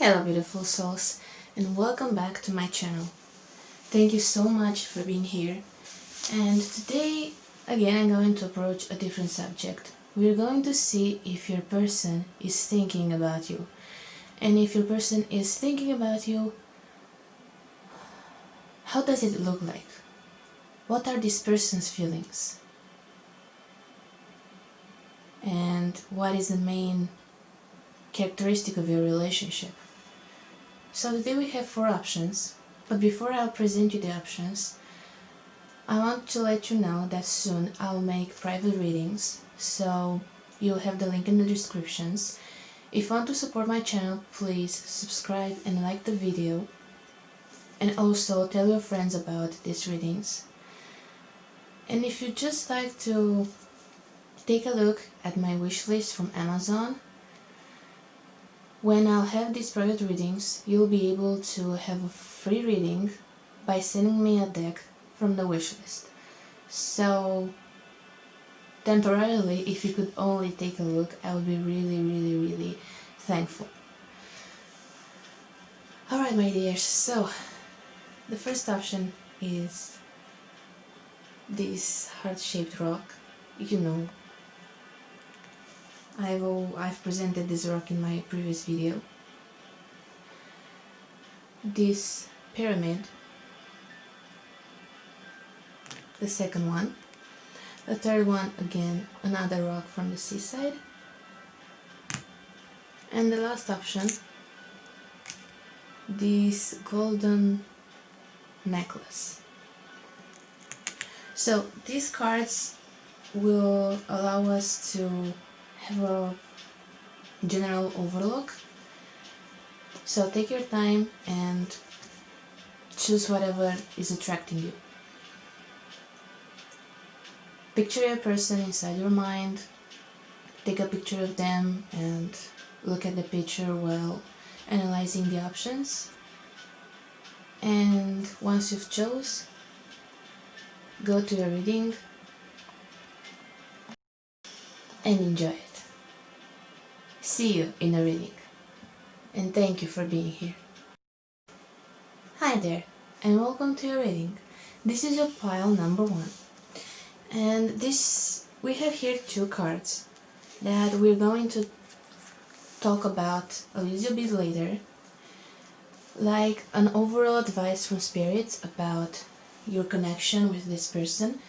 Hello beautiful souls, and welcome back to my channel. Thank you so much for being here. And today again I'm going to approach a different subject. We're going to see if your person is thinking about you. And if your person is thinking about you, how does it look like? What are this person's feelings? And what is the main characteristic of your relationship? So today we have 4 options, but before I'll present you the options, I want to let you know that soon I'll make private readings, so you'll have the link in the descriptions. If you want to support my channel, please subscribe and like the video, and also tell your friends about these readings. And if you'd just like to take a look at my wish list from Amazon, when I'll have these private readings, you'll be able to have a free reading by sending me a deck from the wishlist. So temporarily, if you could only take a look, I would be really thankful. Alright my dears, so the first option is this heart-shaped rock. You know, I've presented this rock in my previous video. This pyramid, the second one. The third one, again, another rock from the seaside. And the last option, this golden necklace. So these cards will allow us to have a general overlook. So take your time and choose whatever is attracting you. Picture your person inside your mind, take a picture of them and look at the picture while analyzing the options. And once you've chose, go to your reading and enjoy it. See you in a reading, and thank you for being here. Hi there, and welcome to your reading. This is your pile number 1. And we have here 2 cards that we're going to talk about a little bit later, like an overall advice from spirits about your connection with this person.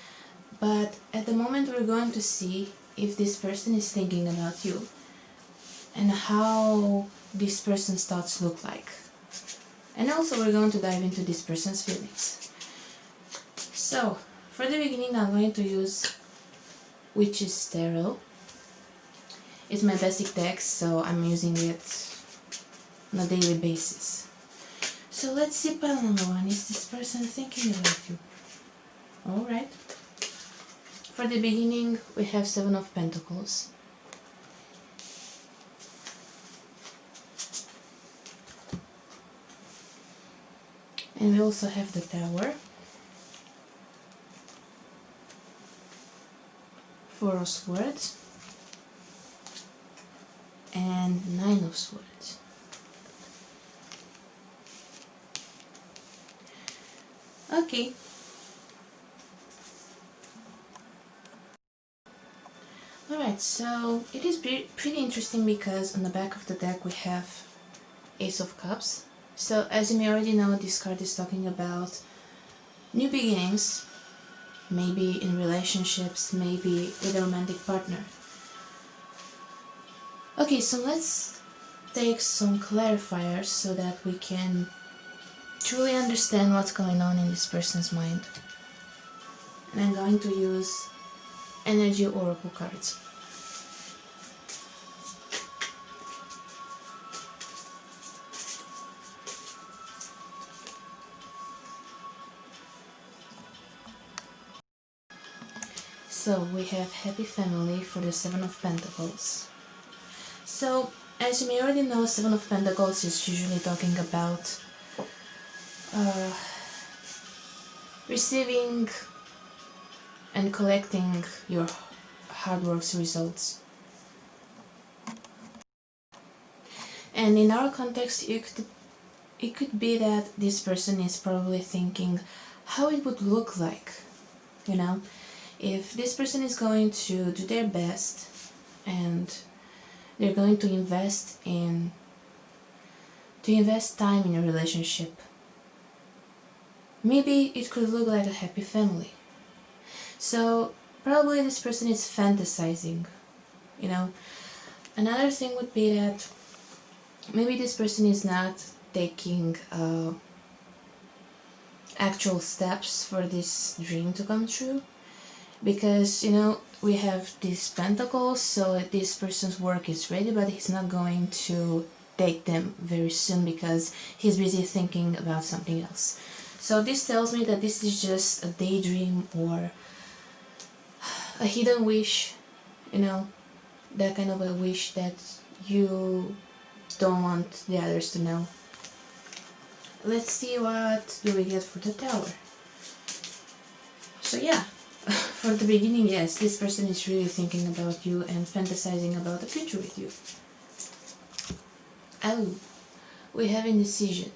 But at the moment we're going to see if this person is thinking about you and how this person's thoughts look like. And also we're going to dive into this person's feelings. So for the beginning I'm going to use Witch's Tarot. It's my basic deck, so I'm using it on a daily basis. So let's see pile number 1. Is this person thinking about you? Alright. For the beginning we have 7 of Pentacles. And we also have the Tower. 4 of Swords. And 9 of Swords. Okay. Alright, so it is pretty interesting because on the back of the deck we have Ace of Cups. So as you may already know, this card is talking about new beginnings, maybe in relationships, maybe with a romantic partner. Okay, so let's take some clarifiers so that we can truly understand what's going on in this person's mind. And I'm going to use Energy Oracle cards. So we have Happy Family for the 7 of Pentacles. So as you may already know, 7 of Pentacles is usually talking about receiving and collecting your hard work's results. And in our context, it could be that this person is probably thinking how it would look like, you know, if this person is going to do their best and they're going to invest time in a relationship. Maybe it could look like a happy family. So probably this person is fantasizing, you know. Another thing would be that maybe this person is not taking actual steps for this dream to come true, because you know we have these pentacles, so this person's work is ready, but he's not going to take them very soon because he's busy thinking about something else. So this tells me that this is just a daydream or a hidden wish, you know, that kind of a wish that you don't want the others to know. Let's see what do we get for the Tower. So yeah, for the beginning, yes, this person is really thinking about you and fantasizing about the future with you. Oh, we have indecision.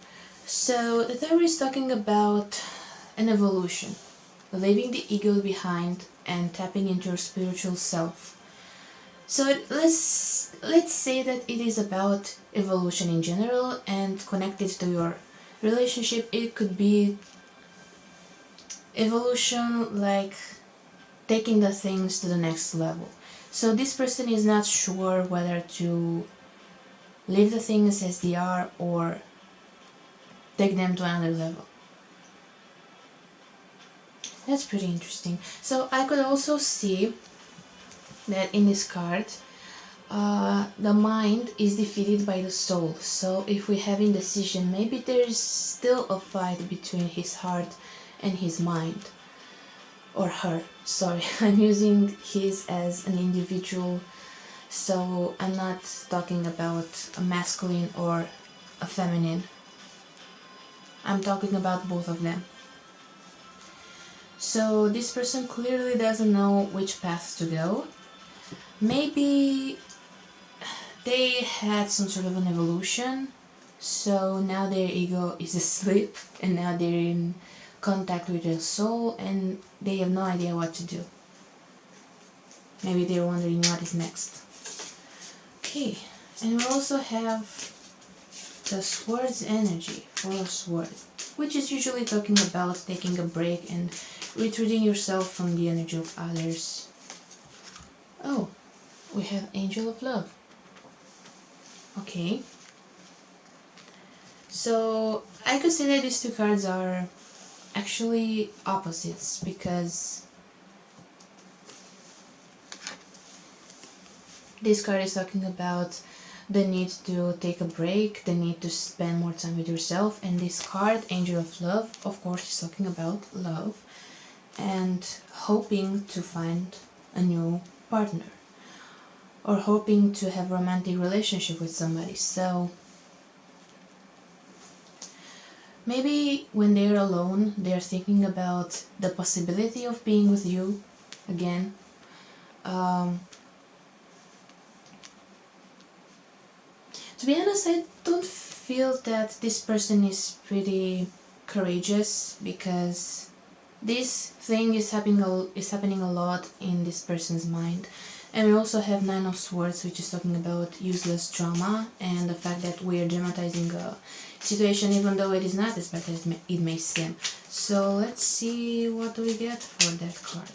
So the Tower is talking about an evolution, leaving the ego behind and tapping into your spiritual self. So let's say that it is about evolution in general and connected to your relationship. It could be evolution like taking the things to the next level. So this person is not sure whether to leave the things as they are or take them to another level. That's pretty interesting. So I could also see that in this card the mind is defeated by the soul. So if we have indecision, maybe there is still a fight between his heart and his mind. Or her, sorry, I'm using his as an individual, so I'm not talking about a masculine or a feminine. I'm talking about both of them. So this person clearly doesn't know which path to go. Maybe they had some sort of an evolution, so now their ego is asleep and now they're in contact with their soul and they have no idea what to do. Maybe they're wondering what is next. Okay, and we also have the Swords energy, Four of Swords, which is usually talking about taking a break and retreating yourself from the energy of others. Oh, we have Angel of Love. Okay. So I could say that these two cards are actually opposites, because this card is talking about the need to take a break, the need to spend more time with yourself, and this card, Angel of Love, of course is talking about love and hoping to find a new partner or hoping to have a romantic relationship with somebody. So maybe when they're alone, they're thinking about the possibility of being with you again. To be honest, I don't feel that this person is pretty courageous, because this thing is happening a lot in this person's mind. And we also have Nine of Swords, which is talking about useless drama and the fact that we are dramatizing a situation even though it is not as bad as it may seem. So let's see what do we get for that card.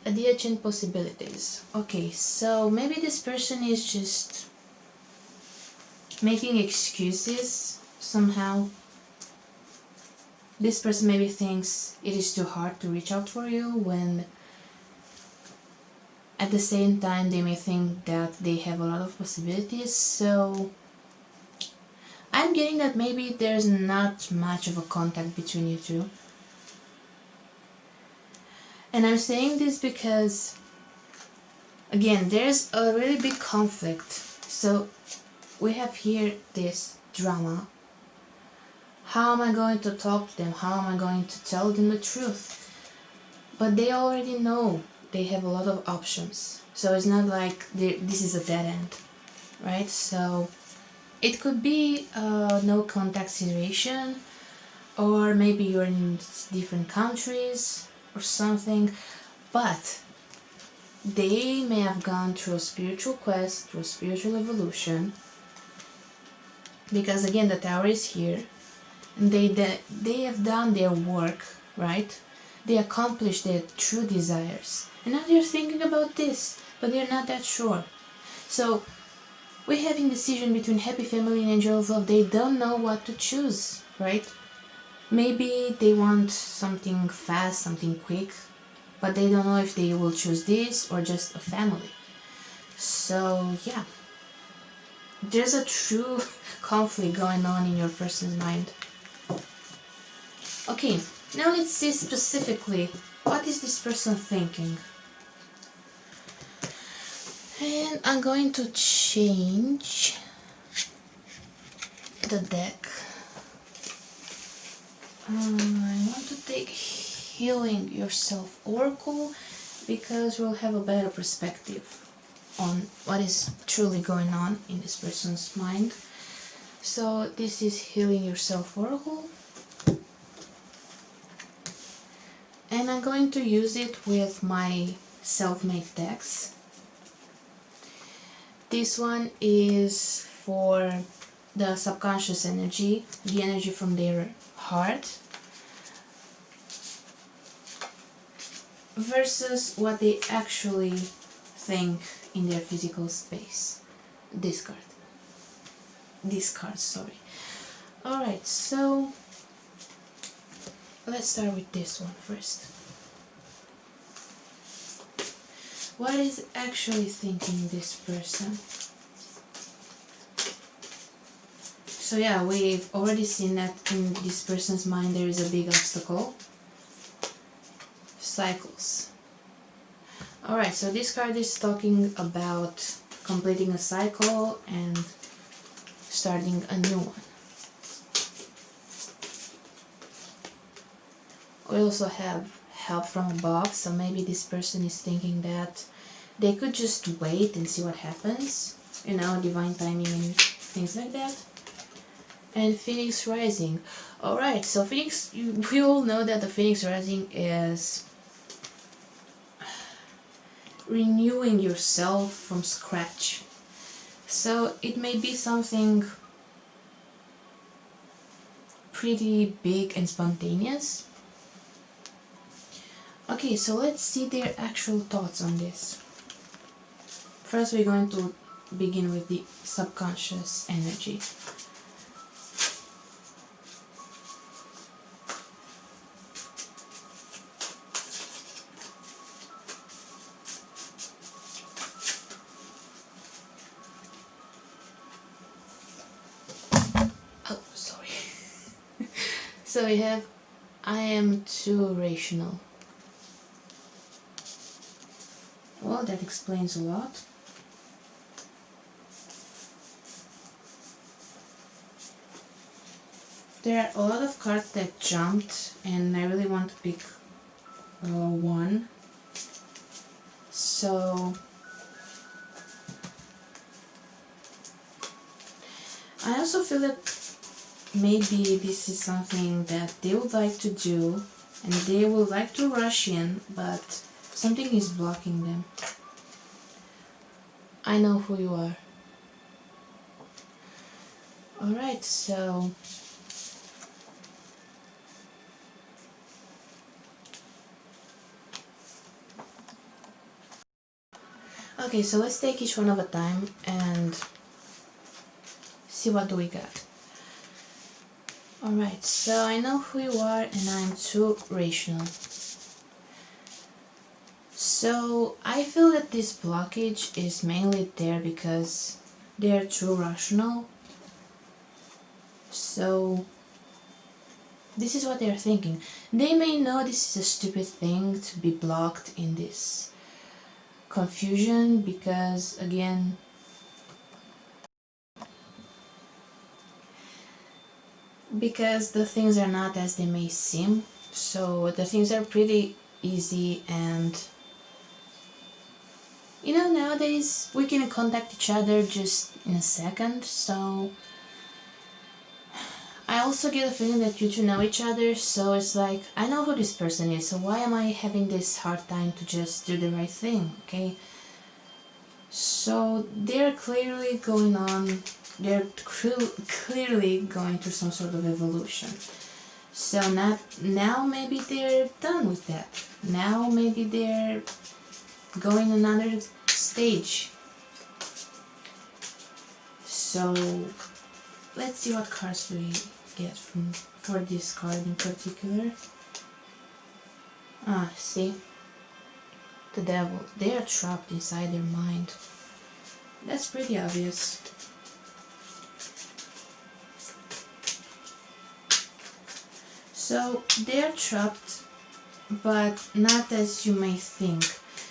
Adjacent possibilities. Okay, so maybe this person is just making excuses somehow. This person maybe thinks it is too hard to reach out for you, when at the same time they may think that they have a lot of possibilities. So I'm getting that maybe there's not much of a contact between you two. And I'm saying this because, again, there's a really big conflict. So we have here this drama. How am I going to talk to them? How am I going to tell them the truth? But they already know they have a lot of options. So it's not like this is a dead end, right? So it could be a no contact situation, or maybe you're in different countries or something, but they may have gone through a spiritual quest, through a spiritual evolution, because again the tower is here, and they have done their work, right? They accomplished their true desires, and now they're thinking about this, but they're not that sure. So we're having decision between happy family and angel of love. They don't know what to choose, right? Maybe they want something fast, something quick, but they don't know if they will choose this or just a family. So yeah, there's a true conflict going on in your person's mind. Okay, now let's see specifically what is this person thinking. And I'm going to change the deck. I want to take Healing Yourself Oracle because we'll have a better perspective on what is truly going on in this person's mind. So this is Healing Yourself Oracle, and I'm going to use it with my self-made decks. This one is for the subconscious energy, the energy from their heart, versus what they actually think in their physical space. This card, sorry. Alright, so let's start with this one first. What is actually thinking this person? So yeah, we've already seen that in this person's mind there is a big obstacle. Cycles. Alright, so this card is talking about completing a cycle and starting a new one. We also have help from above, so maybe this person is thinking that they could just wait and see what happens, you know, divine timing and things like that. And Phoenix Rising. Alright, so Phoenix, we all know that the Phoenix Rising is renewing yourself from scratch. So it may be something pretty big and spontaneous. Okay, so let's see their actual thoughts on this. First, we're going to begin with the subconscious energy. Oh, sorry. So we have, I am too rational. Well, that explains a lot. There are a lot of cards that jumped, and I really want to pick one. So I also feel that maybe this is something that they would like to do, and they would like to rush in, but something is blocking them. I know who you are. Alright, so okay, so let's take each one at a time and see what do we got. Alright, so I know who you are and I'm too rational. So I feel that this blockage is mainly there because they are too rational. So this is what they are thinking. They may know this is a stupid thing to be blocked in this confusion because, again, because the things are not as they may seem. So the things are pretty easy and You know, nowadays we can contact each other just in a second, so I also get a feeling that you two know each other, so it's like, I know who this person is, so why am I having this hard time to just do the right thing, okay? So they're clearly clearly going through some sort of evolution. So now maybe they're done with that. Now maybe they're going another stage. So let's see what cards we get for this card in particular. Ah, see? The devil. They are trapped inside their mind. That's pretty obvious. So they're trapped, but not as you may think.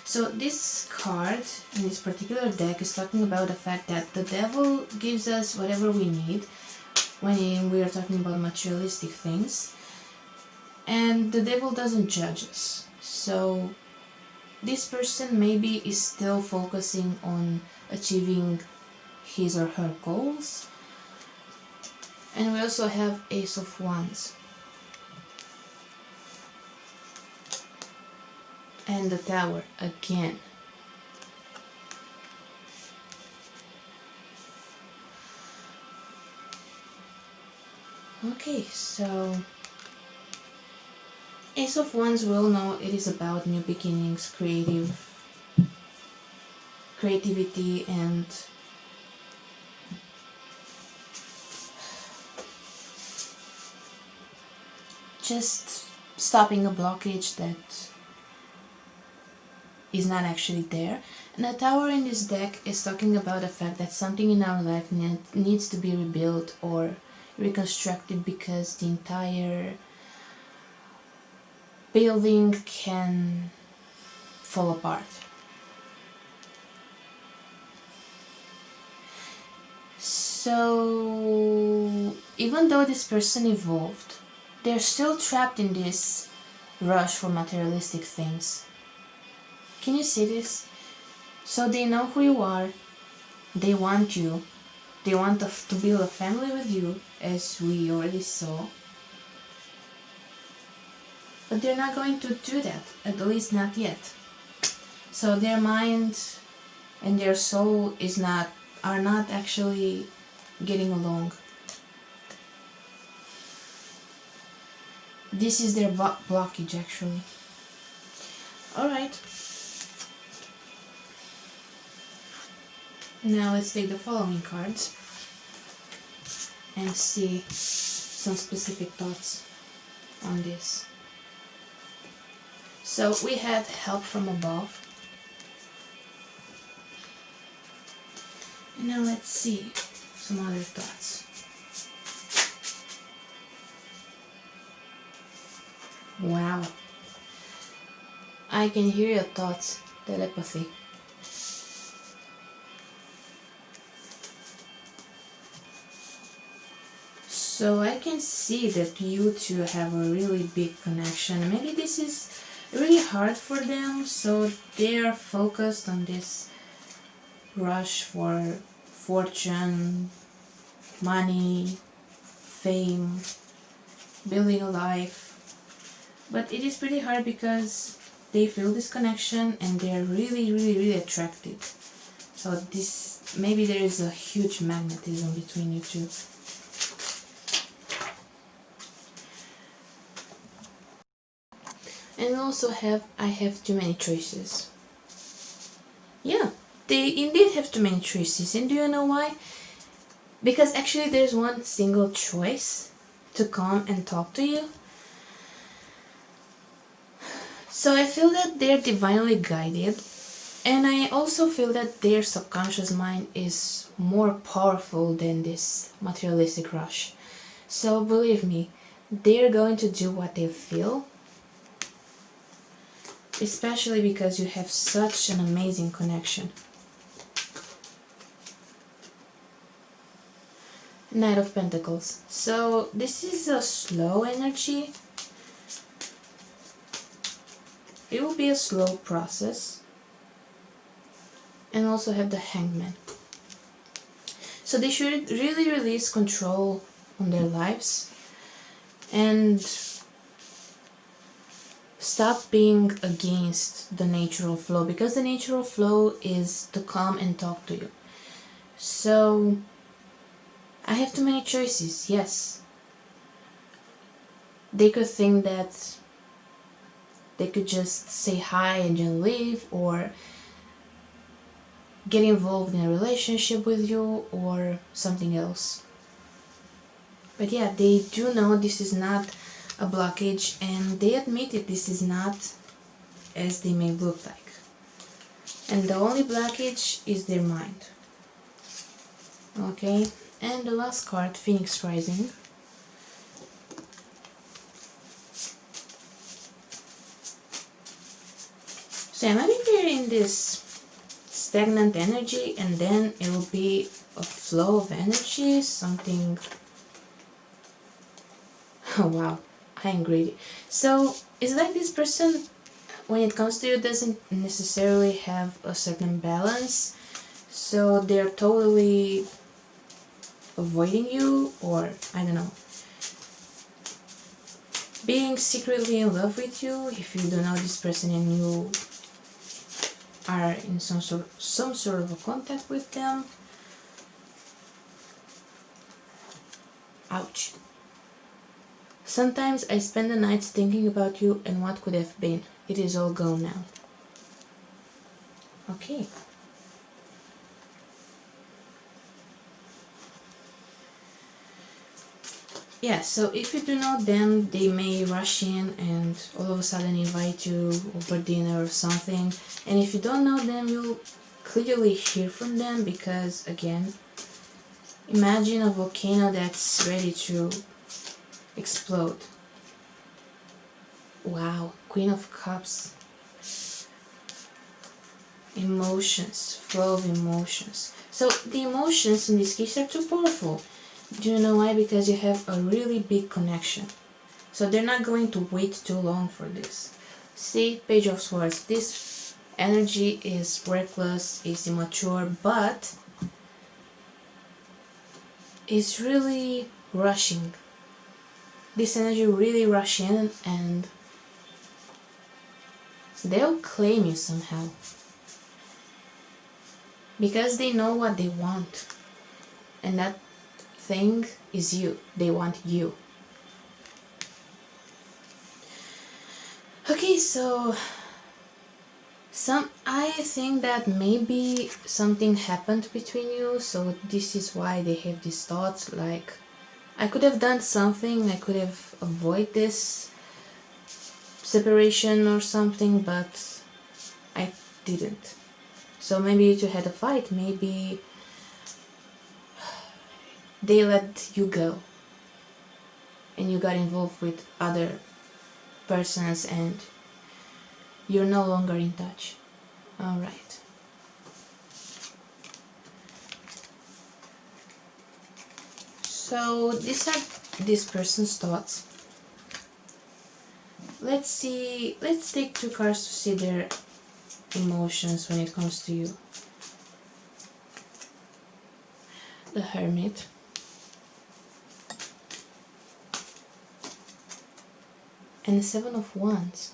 So this card in this particular deck is talking about the fact that the devil gives us whatever we need when we are talking about materialistic things, and the devil doesn't judge us. So this person maybe is still focusing on achieving his or her goals. And we also have Ace of Wands and the Tower again. Okay, so Ace of Wands, will know it is about new beginnings, creativity, and just stopping a blockage that is not actually there. And the Tower in this deck is talking about the fact that something in our life needs to be rebuilt or reconstructed because the entire building can fall apart. So even though this person evolved, they're still trapped in this rush for materialistic things. Can you see this? So they know who you are, they want you, they want to build a family with you, as we already saw. But they're not going to do that, at least not yet. So their mind and their soul are not actually getting along. This is their blockage actually. Alright. Now let's take the following cards and see some specific thoughts on this. So we had help from above. And now let's see some other thoughts. Wow. I can hear your thoughts. Telepathy. So I can see that you two have a really big connection. Maybe this is really hard for them, so they are focused on this rush for fortune, money, fame, building a life. But it is pretty hard because they feel this connection and they are really attracted. So maybe there is a huge magnetism between you two. And also I have too many choices. Yeah, they indeed have too many choices. And do you know why? Because actually there's one single choice to come and talk to you. So I feel that they're divinely guided, and I also feel that their subconscious mind is more powerful than this materialistic rush. So believe me, they're going to do what they feel, especially because you have such an amazing connection. Knight of Pentacles. So this is a slow energy. It will be a slow process. and also have the Hangman. So they should really release control on their lives and stop being against the natural flow, because the natural flow is to come and talk to you. So I have too many choices, yes. They could think that they could just say hi and then leave, or get involved in a relationship with you, or something else. But yeah, they do know this is not a blockage, and they admit it, this is not as they may look like. And the only blockage is their mind. Okay, and the last card, Phoenix Rising. So maybe they're in this stagnant energy, and then it will be a flow of energy, something. Oh wow, I am greedy. So it's like this person, when it comes to you, doesn't necessarily have a certain balance, so they're totally avoiding you, or I don't know, being secretly in love with you if you don't know this person and you are in some sort of a contact with them. Ouch. Sometimes I spend the nights thinking about you and what could have been. It is all gone now. Okay. Yeah, so if you do know them, they may rush in and all of a sudden invite you over dinner or something. And if you don't know them, you'll clearly hear from them, because again, imagine a volcano that's ready to explode. Wow, Queen of Cups. Emotions, flow of emotions. So the emotions in this case are too powerful. Do you know why? Because you have a really big connection. So they're not going to wait too long for this. See, Page of Swords. This energy is reckless, is immature, but it's really rushing. This energy really rush in and they'll claim you somehow. Because they know what they want. And that thing is you. They want you. Okay, so I think that maybe something happened between you, so this is why they have these thoughts like, I could have done something, I could have avoided this separation or something, but I didn't. So maybe you two had a fight, maybe they let you go and you got involved with other persons and you're no longer in touch. Alright. So these are this person's thoughts. Let's take two cards to see their emotions when it comes to you. The Hermit. And the Seven of Wands.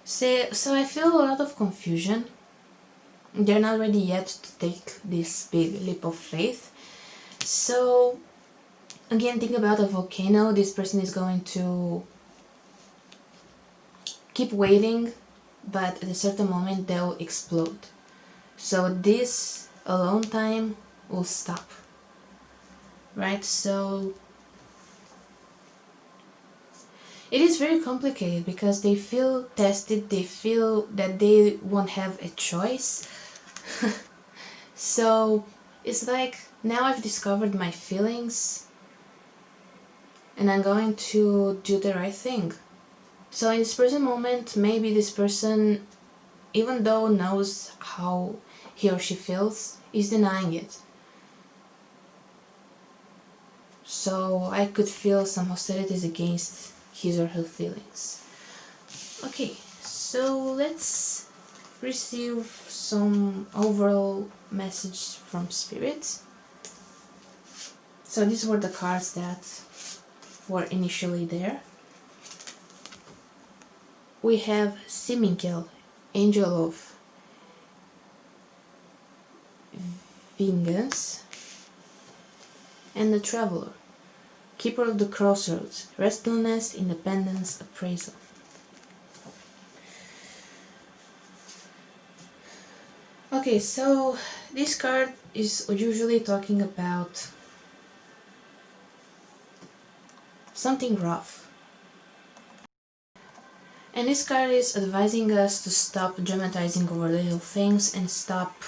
So I feel a lot of confusion. They're not ready yet to take this big leap of faith. So again, think about a volcano. This person is going to keep waiting, but at a certain moment they'll explode. So this alone time will stop. Right? So it is very complicated because they feel tested, they feel that they won't have a choice. So it's like, now I've discovered my feelings and I'm going to do the right thing. So in this present moment, maybe this person, even though knows how he or she feels, is denying it. So I could feel some hostilities against his or her feelings. Okay, So let's receive some overall message from spirits. So these were the cards that were initially there. We have Siminkel, Angel of Vengeance, and the Traveler, Keeper of the Crossroads, Restlessness, Independence, Appraisal. Okay, so this card is usually talking about something rough. And this card is advising us to stop dramatizing over little things and stop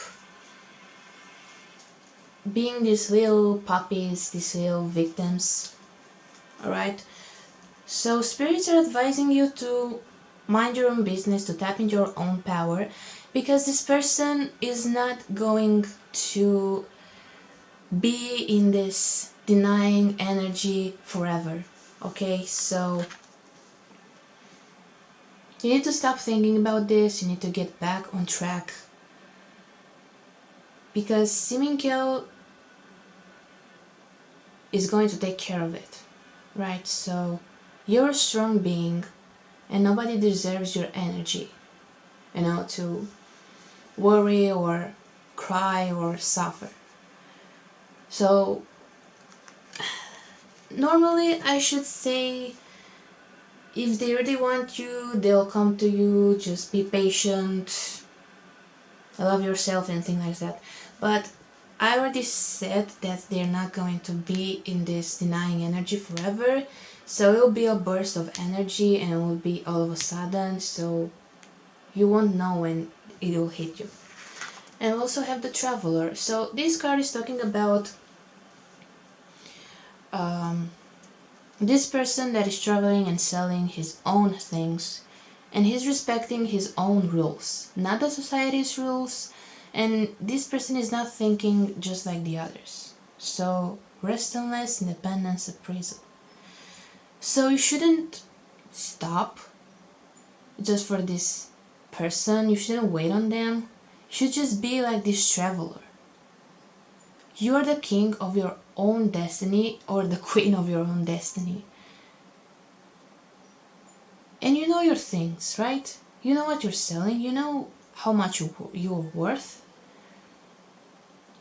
being these little puppies, these little victims. Alright? So spirits are advising you to mind your own business, to tap into your own power, because this person is not going to be in this denying energy forever. Okay, so you need to stop thinking about this, you need to get back on track. Because Siminkel is going to take care of it, right? So you're a strong being and nobody deserves your energy, to worry or cry or suffer. So normally I should say, if they really want you, they'll come to you. Just be patient, love yourself and things like that. But I already said that they're not going to be in this denying energy forever, so it will be a burst of energy and it will be all of a sudden, so you won't know when it will hit you. And we also have the Traveler. So this card is talking about this person that is traveling and selling his own things, and he's respecting his own rules, not the society's rules, and this person is not thinking just like the others. So restlessness, independence, appraisal. So you shouldn't stop just for this person, you shouldn't wait on them, you should just be like this Traveler. You are the king of your own destiny or the queen of your own destiny. And you know your things, right? You know what you're selling, you know how much you're worth.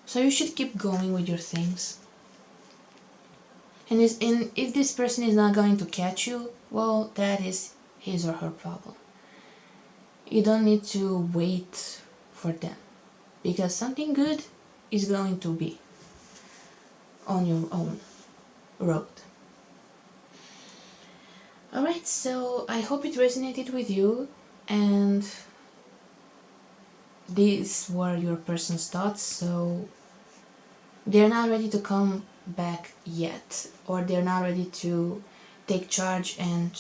So you should keep going with your things. And if this person is not going to catch you, well, that is his or her problem. You don't need to wait for them, because something good is going to be on your own road. Alright, so I hope it resonated with you, and these were your person's thoughts. So they're not ready to come back yet, or they're not ready to take charge and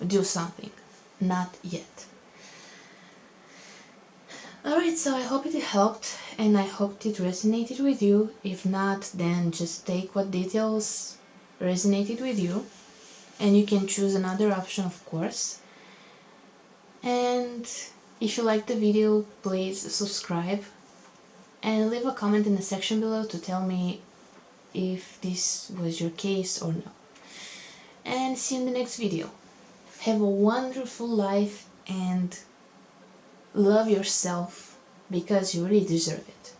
do something. Not yet. Alright, so I hope it helped and I hope it resonated with you. If not, then just take what details resonated with you, and you can choose another option, of course. And if you liked the video, please subscribe and leave a comment in the section below to tell me if this was your case or no. And see you in the next video. Have a wonderful life and love yourself, because you really deserve it.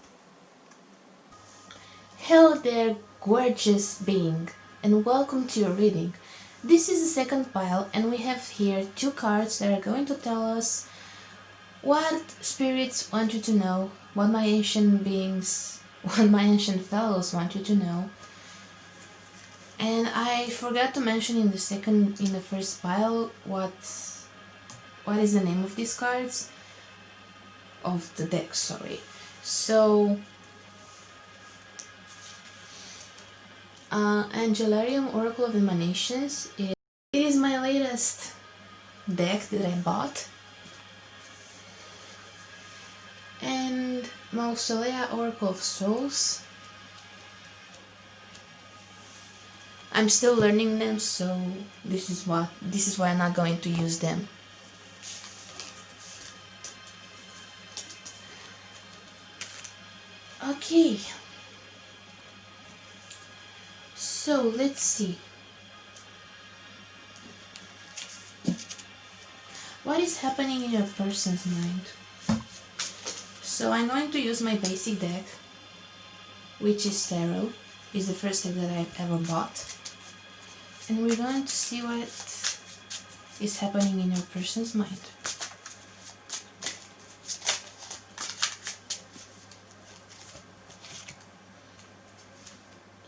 Hello there, gorgeous being, and welcome to your reading. This is the second pile, and we have here two cards that are going to tell us what spirits want you to know, what my ancient beings, what my ancient fellows want you to know. And I forgot to mention in the first pile what is the name of these cards, of the deck, sorry. So Angelarium Oracle of Emanations, it is my latest deck that I bought. And Mausolea Oracle of Souls. I'm still learning them, so this is why I'm not going to use them. Okay, so let's see. What is happening in your person's mind? So I'm going to use my basic deck, which is tarot. It's the first deck that I've ever bought. And we're going to see what is happening in your person's mind.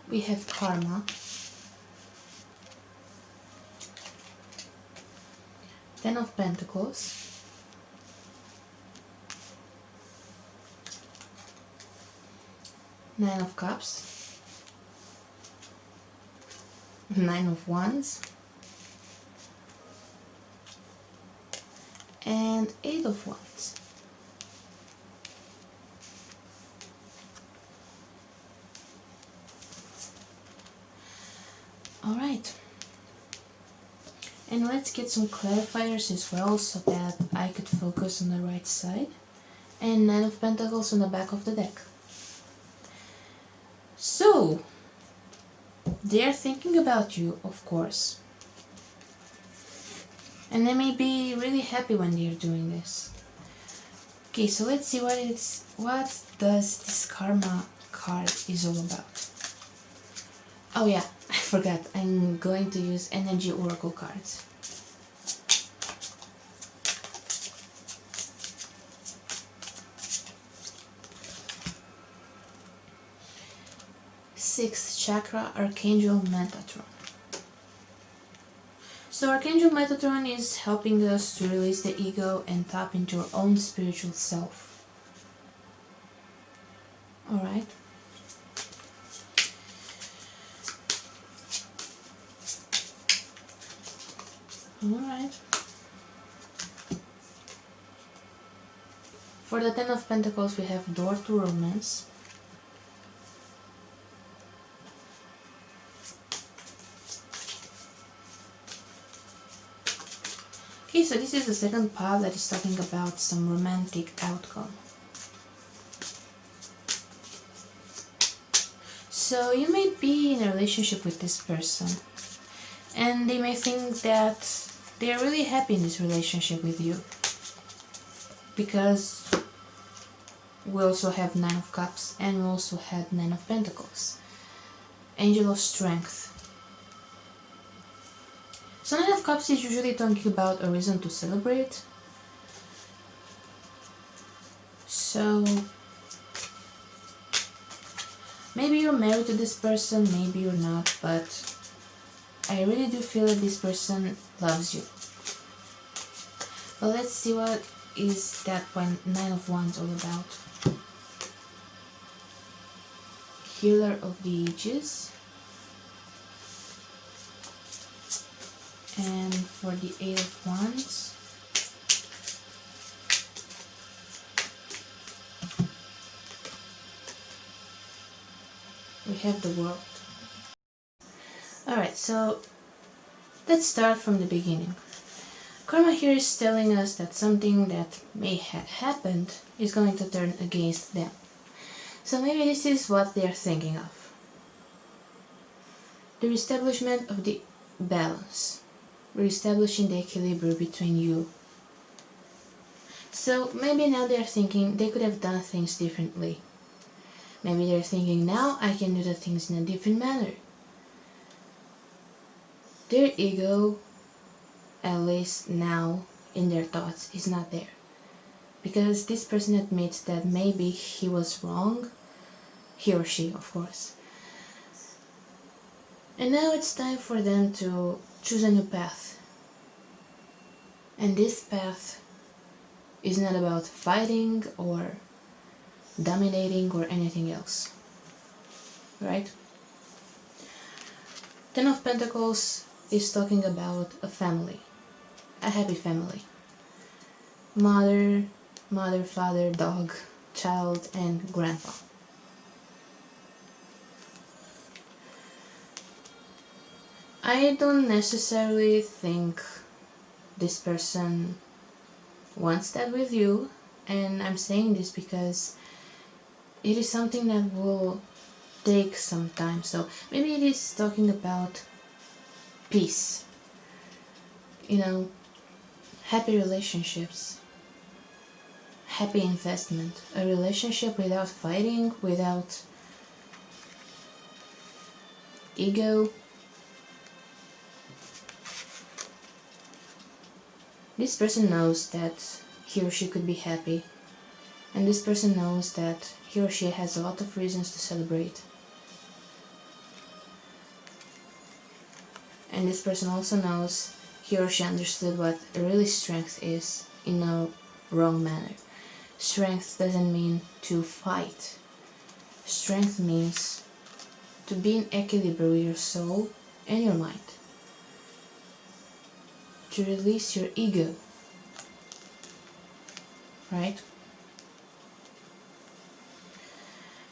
We have karma, Ten of Pentacles, Nine of Cups, Nine of Wands, and Eight of Wands. Alright, and let's get some clarifiers as well so that I could focus on the right side. And Nine of Pentacles on the back of the deck. So, they're thinking about you, of course. And they may be really happy when they're doing this. Okay, so let's see what does this karma card is all about. Oh yeah, I forgot. I'm going to use energy oracle cards. Sixth chakra, Archangel Metatron. So Archangel Metatron is helping us to release the ego and tap into our own spiritual self. Alright. Alright. For the Ten of Pentacles we have Door to Romance. Okay, so this is the second pile that is talking about some romantic outcome. So you may be in a relationship with this person and they may think that they're really happy in this relationship with you, because we also have Nine of Cups and we also had Nine of Pentacles. Angel of Strength. So Nine of Cups is usually talking about a reason to celebrate. So maybe you're married to this person, maybe you're not, but I really do feel that this person loves you. But let's see what is that Nine of Wands all about. Healer of the Ages. And for the Eight of Wands, we have the World. Alright, so let's start from the beginning. Karma here is telling us that something that may have happened is going to turn against them. So maybe this is what they're thinking of. The reestablishment of the balance. Reestablishing the equilibrium between you. So maybe now they're thinking they could have done things differently. Maybe they're thinking now I can do the things in a different manner. Their ego, at least now in their thoughts, is not there. Because this person admits that maybe he was wrong, he or she of course. And now it's time for them to choose a new path. And this path is not about fighting or dominating or anything else. Right? Ten of Pentacles is talking about a family. A happy family. Mother, father, dog, child, and grandpa. I don't necessarily think this person wants that with you, and I'm saying this because it is something that will take some time. So maybe it is talking about peace, you know, happy relationships, happy investment, a relationship without fighting, without ego. This person knows that he or she could be happy, and this person knows that he or she has a lot of reasons to celebrate. And this person also knows he or she understood what really strength is in a wrong manner. Strength doesn't mean to fight. Strength means to be in equilibrium with your soul and your mind. To release your ego. Right?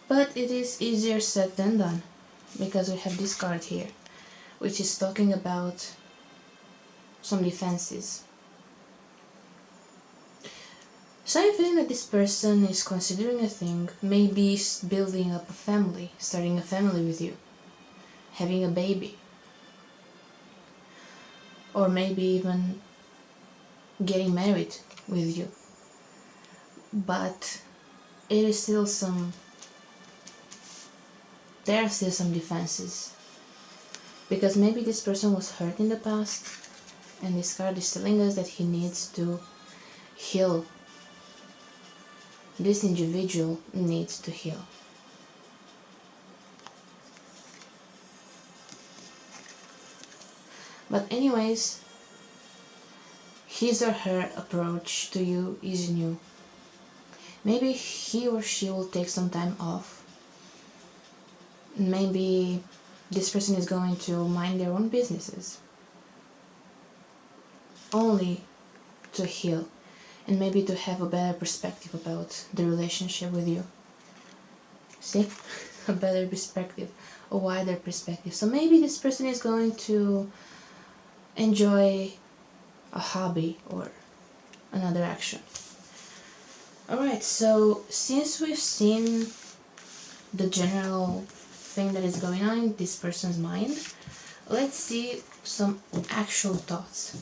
But it is easier said than done, because we have this card here, which is talking about some defenses. So I'm feeling that this person is considering a thing, maybe building up a family, starting a family with you, having a baby, or maybe even getting married with you. But there are still some defenses, because maybe this person was hurt in the past, and this card is telling us that he needs to heal. This individual needs to heal. But anyways, his or her approach to you is new. Maybe he or she will take some time off. Maybe this person is going to mind their own businesses, only to heal, and maybe to have a better perspective about the relationship with you. See? A better perspective, a wider perspective. So maybe this person is going to enjoy a hobby or another action. Alright, so since we've seen the general thing that is going on in this person's mind, let's see some actual thoughts.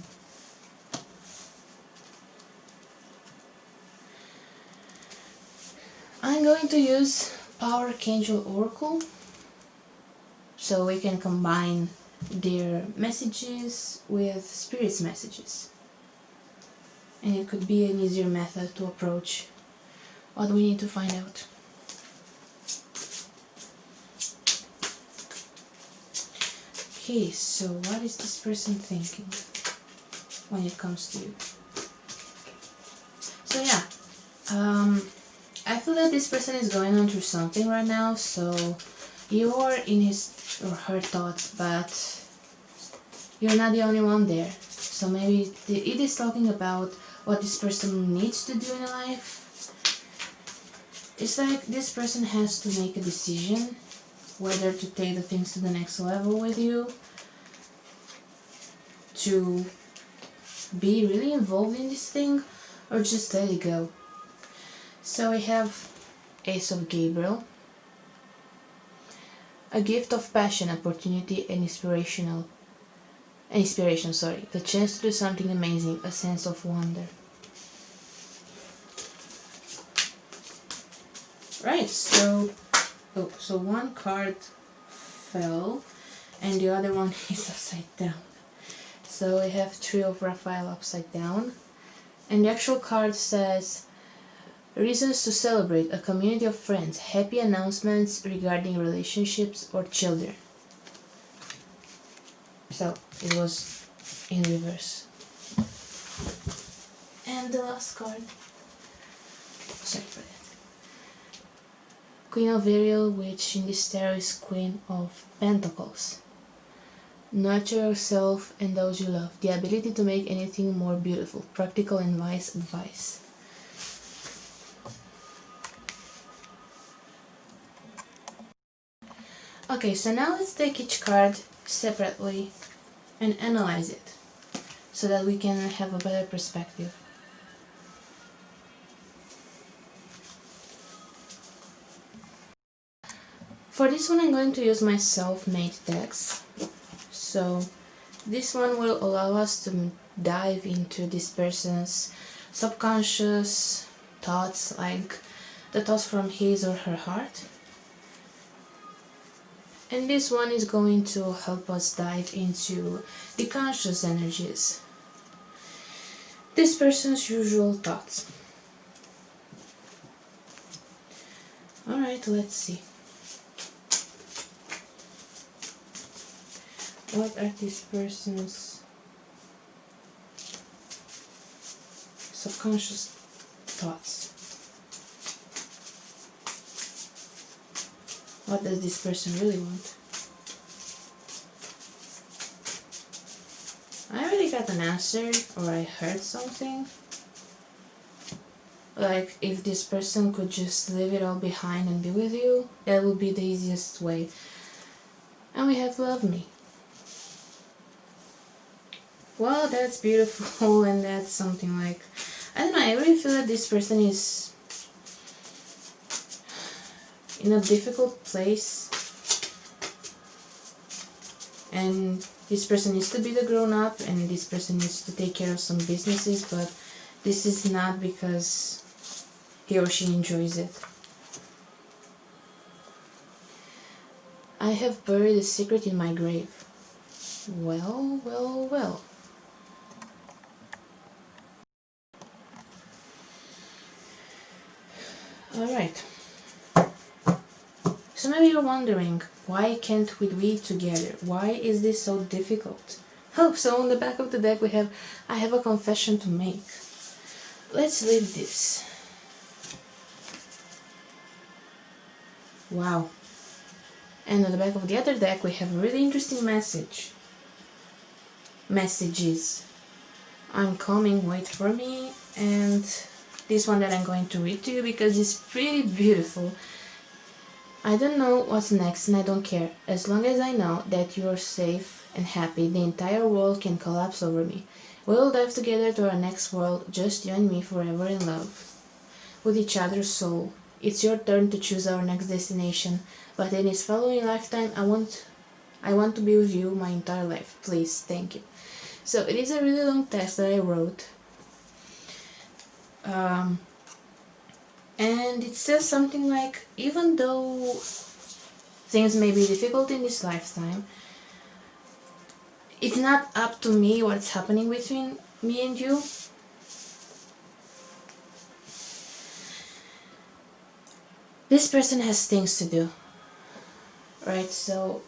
I'm going to use Power Archangel Oracle, so we can combine their messages with Spirit's messages. And it could be an easier method to approach what we need to find out. Okay, so what is this person thinking when it comes to you? So yeah, I feel that this person is going on through something right now, so you are in his or her thoughts, but you're not the only one there. So maybe it is talking about what this person needs to do in life. It's like this person has to make a decision whether to take the things to the next level with you, to be really involved in this thing, or just let it go. So we have Ace of Gabriel, a gift of passion, opportunity, and inspiration, the chance to do something amazing, a sense of wonder. Right, so one card fell and the other one is upside down. So we have Three of Raphael upside down, and the actual card says reasons to celebrate, a community of friends, happy announcements regarding relationships or children. So it was in reverse. And the last card, sorry for that, Queen of Ariel, which in this tarot is Queen of Pentacles. Nurture yourself and those you love, the ability to make anything more beautiful, practical and wise advice. Okay, so now let's take each card separately and analyze it so that we can have a better perspective. For this one I'm going to use my self-made decks. So this one will allow us to dive into this person's subconscious thoughts, like the thoughts from his or her heart. And this one is going to help us dive into the conscious energies, this person's usual thoughts. Alright, let's see. What are this person's subconscious thoughts? What does this person really want? I already got an answer, or I heard something. Like, if this person could just leave it all behind and be with you, that would be the easiest way. And we have love me. Well, that's beautiful, and that's something like, I don't know, I really feel that this person is in a difficult place, and this person needs to be the grown-up, and this person needs to take care of some businesses, but this is not because he or she enjoys it. I have buried a secret in my grave. Well, well, well. Alright. So maybe you're wondering, why can't we be together? Why is this so difficult? Oh, so on the back of the deck I have a confession to make. Let's leave this. Wow. And on the back of the other deck we have a really interesting message. Messages. I'm coming, wait for me. And this one that I'm going to read to you because it's pretty beautiful. I don't know what's next and I don't care. As long as I know that you're safe and happy, the entire world can collapse over me. We'll dive together to our next world, just you and me forever in love. With each other's soul. It's your turn to choose our next destination, but in this following lifetime, I want to be with you my entire life. Please, thank you. So it is a really long text that I wrote. And it says something like, even though things may be difficult in this lifetime, it's not up to me what's happening between me and you. This person has things to do, right? So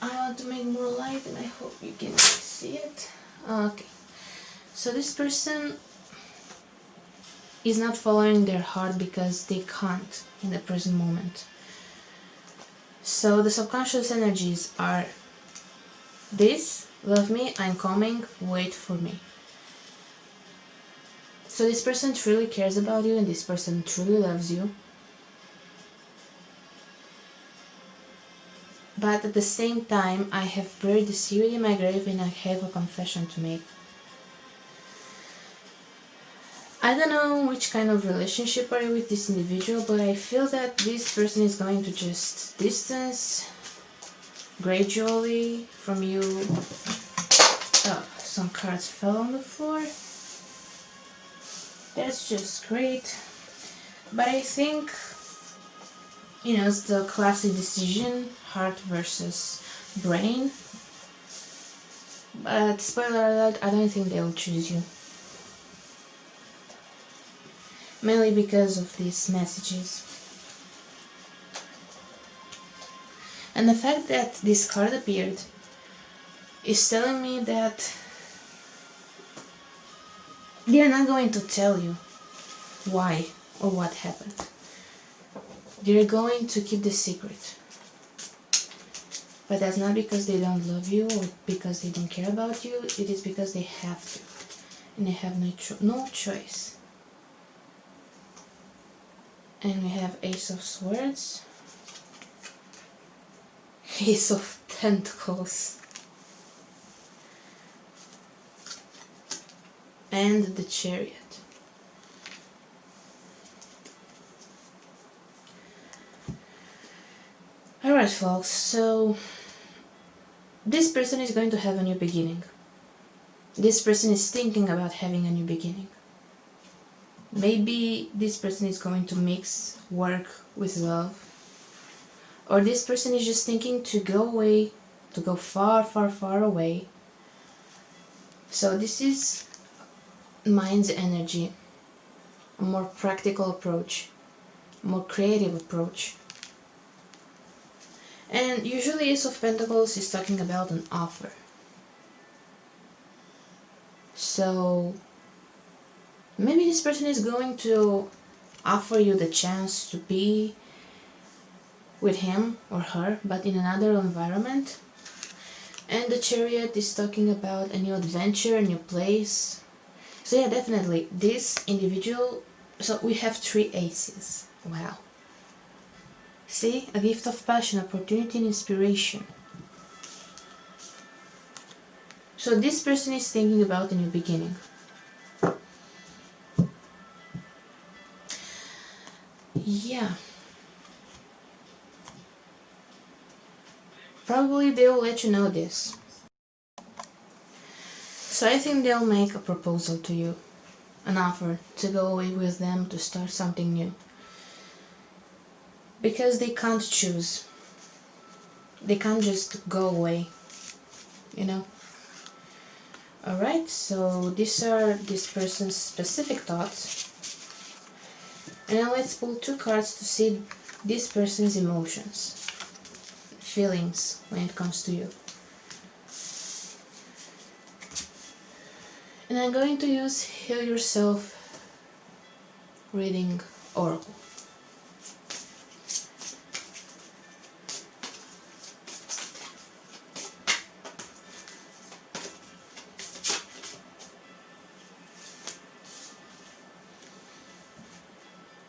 I want to make more light and I hope you can see it. Okay, so this person is not following their heart because they can't in the present moment. So the subconscious energies are this: love me, I'm coming, wait for me. So this person truly cares about you and this person truly loves you. But at the same time, I have buried the secret in my grave and I have a confession to make. I don't know which kind of relationship are you with this individual, but I feel that this person is going to just distance gradually from you. Oh, some cards fell on the floor. That's just great. But I think, it's the classic decision, heart versus brain. But spoiler alert, I don't think they'll choose you. Mainly because of these messages. And the fact that this card appeared is telling me that they're not going to tell you why or what happened. They're going to keep the secret. But that's not because they don't love you or because they don't care about you. It is because they have to. And they have no choice. And we have Ace of Swords, Ace of Pentacles, and the Chariot. Alright folks, so this person is going to have a new beginning. This person is thinking about having a new beginning. Maybe this person is going to mix work with love. Or this person is just thinking to go away, to go far, far, far away. So this is mind's energy, a more practical approach, a more creative approach. And usually Ace of Pentacles is talking about an offer. So maybe this person is going to offer you the chance to be with him or her, but in another environment. And the Chariot is talking about a new adventure, a new place. So yeah, definitely this individual. So we have 3 aces. Wow. See, a gift of passion, opportunity and inspiration. So this person is thinking about a new beginning. Yeah. Probably they'll let you know this. So I think they'll make a proposal to you, an offer to go away with them to start something new. Because they can't choose. They can't just go away, you know. Alright, so these are this person's specific thoughts. And now let's pull 2 cards to see this person's emotions, feelings when it comes to you. And I'm going to use Heal Yourself Reading Oracle.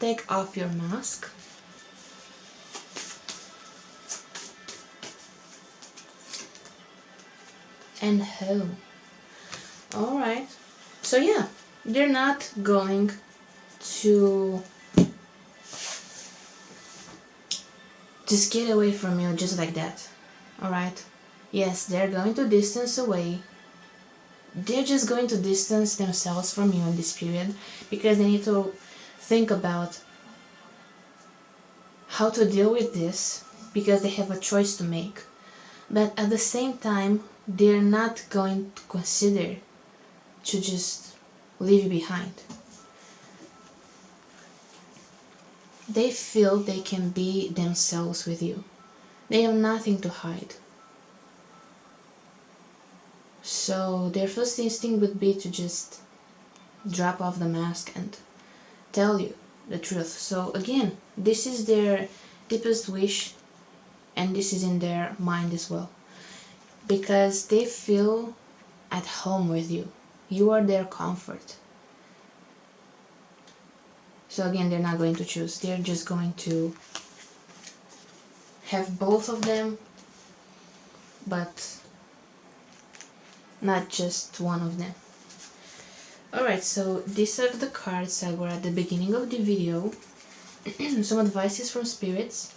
Take off your mask. And home. Alright. So yeah, they're not going to just get away from you just like that. Alright? Yes, they're going to distance away. They're just going to distance themselves from you in this period because they need to think about how to deal with this because they have a choice to make. But at the same time, they're not going to consider to just leave you behind. They feel they can be themselves with you. They have nothing to hide. So their first instinct would be to just drop off the mask and tell you the truth. So again, this is their deepest wish and this is in their mind as well. Because they feel at home with you. You are their comfort. So again, they're not going to choose. They're just going to have both of them, but not just one of them. Alright, so these are the cards I were at the beginning of the video. Some advices from spirits.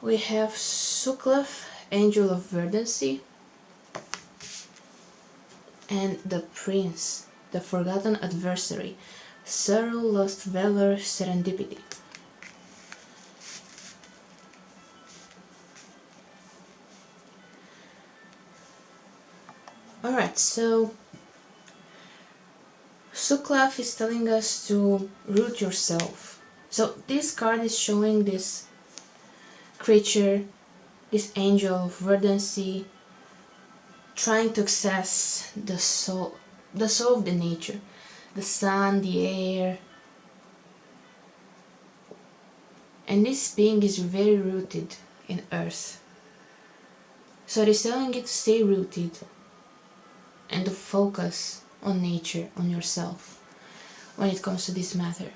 We have Suklaf, Angel of Verdancy, and the Prince, the Forgotten Adversary, Sorrow, Lost Valor, Serendipity. Alright, so Suklaf is telling us to root yourself. So this card is showing this creature, this angel of verdancy, trying to access the soul of the nature, the sun, the air. And this being is very rooted in earth. So it is telling you to stay rooted and to focus on nature, on yourself, when it comes to this matter.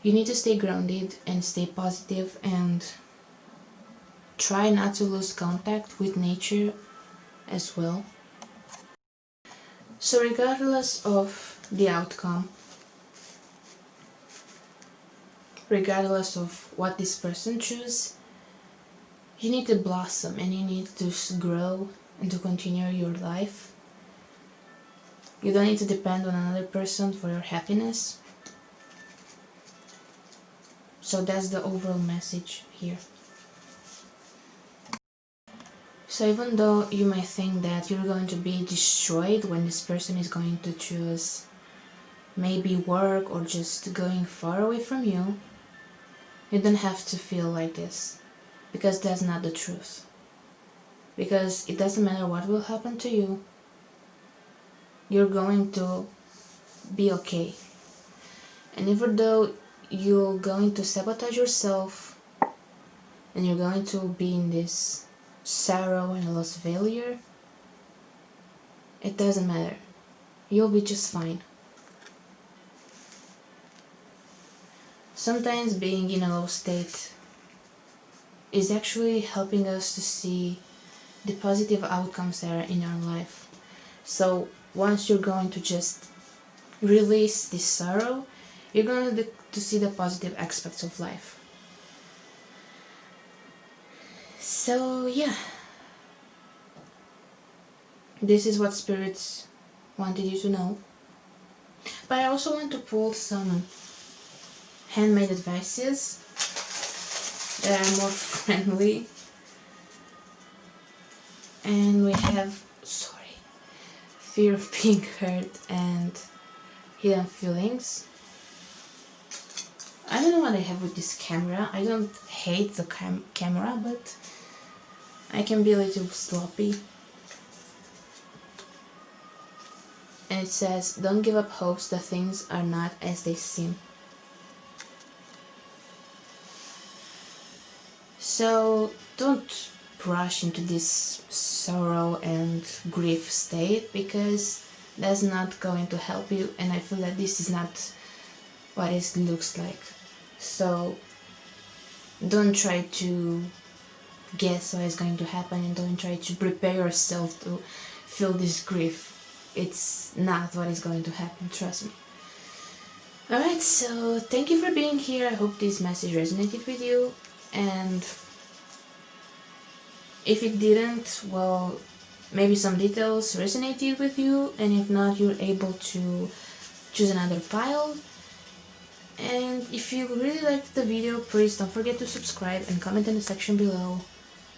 You need to stay grounded and stay positive and try not to lose contact with nature as well. So regardless of the outcome, regardless of what this person chooses, You need to blossom and you need to grow and to continue your life. You don't need to depend on another person for your happiness. So that's the overall message here. So even though you may think that you're going to be destroyed when this person is going to choose maybe work or just going far away from you, you don't have to feel like this, because that's not the truth. Because it doesn't matter what will happen to you, you're going to be okay. And even though you're going to sabotage yourself and you're going to be in this sorrow and loss failure, it doesn't matter. You'll be just fine. Sometimes being in a low state is actually helping us to see the positive outcomes that are in our life. So once you're going to just release this sorrow, you're going to see the positive aspects of life. So yeah, this is what spirits wanted you to know. But I also want to pull some handmade advices that are more friendly. And we have, fear of being hurt and hidden feelings. I don't know what I have with this camera. I don't hate the camera, but I can be a little sloppy. And it says, don't give up hopes that things are not as they seem. So don't rush into this sorrow and grief state, because that's not going to help you, and I feel that this is not what it looks like. So don't try to guess what is going to happen, and don't try to prepare yourself to feel this grief. It's not what is going to happen, trust me. Alright, so thank you for being here. I hope this message resonated with you, and if it didn't, well, maybe some details resonated with you, and if not, you're able to choose another pile. And if you really liked the video, please don't forget to subscribe and comment in the section below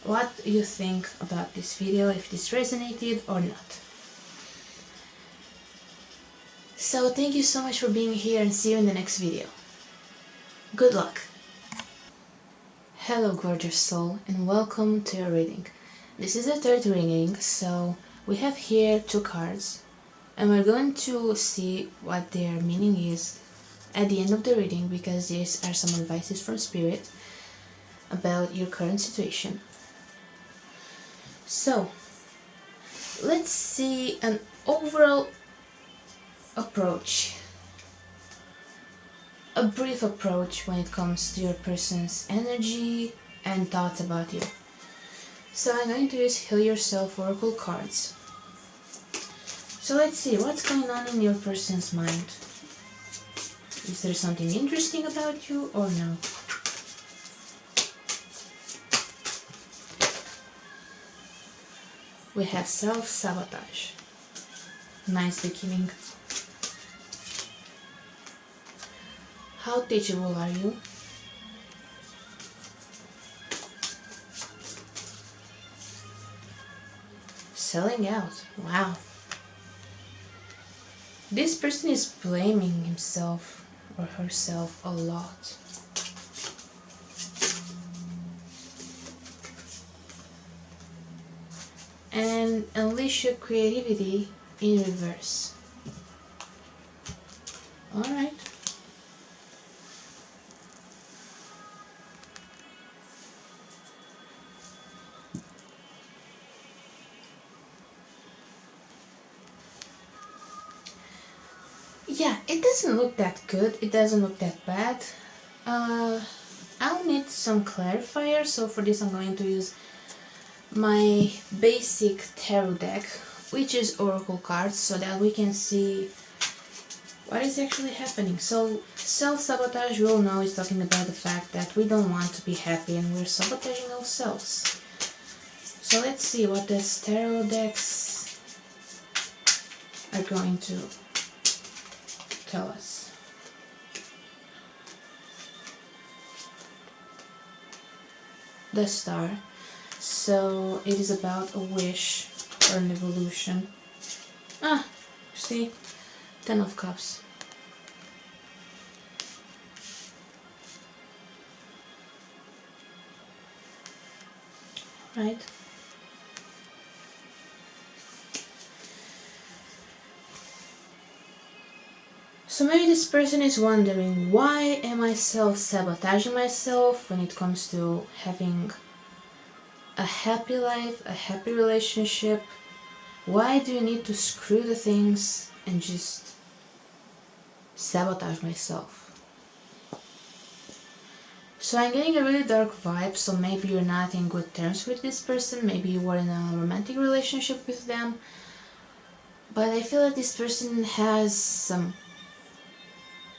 what you think about this video, if this resonated or not. So thank you so much for being here, and see you in the next video. Good luck! Hello gorgeous soul, and welcome to your reading. This is the third reading, so we have here 2 cards, and we're going to see what their meaning is at the end of the reading, because these are some advices from Spirit about your current situation. So let's see an overall approach, a brief approach when it comes to your person's energy and thoughts about you. So I'm going to use Heal Yourself Oracle cards. So let's see what's going on in your person's mind. Is there something interesting about you or no? We have self-sabotage. Nice beginning. How teachable are you? Selling out. Wow. This person is blaming himself or herself a lot. And unleash your creativity in reverse. Alright. Yeah, it doesn't look that good, it doesn't look that bad. I'll need some clarifier, so for this I'm going to use my basic tarot deck, which is oracle cards, so that we can see what is actually happening? So self-sabotage, we all know, is talking about the fact that we don't want to be happy and we're sabotaging ourselves. So let's see what the tarot decks are going to tell us. The Star. So it is about a wish or an evolution. See? 10 of Cups. Right? So maybe this person is wondering, why am I self-sabotaging myself when it comes to having a happy life, a happy relationship? Why do you need to screw the things and just sabotage myself? So I'm getting a really dark vibe, so maybe you're not in good terms with this person, maybe you were in a romantic relationship with them, but I feel that this person has some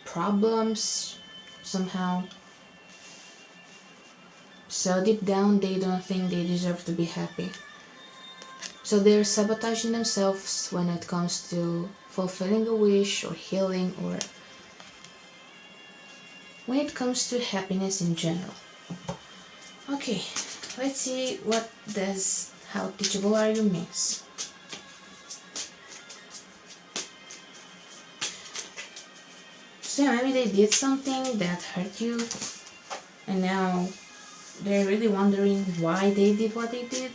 problems somehow. So deep down they don't think they deserve to be happy. So they're sabotaging themselves when it comes to fulfilling a wish or healing, or when it comes to happiness in general. Okay, let's see what does how teachable are you means. So maybe they did something that hurt you and now they're really wondering why they did what they did.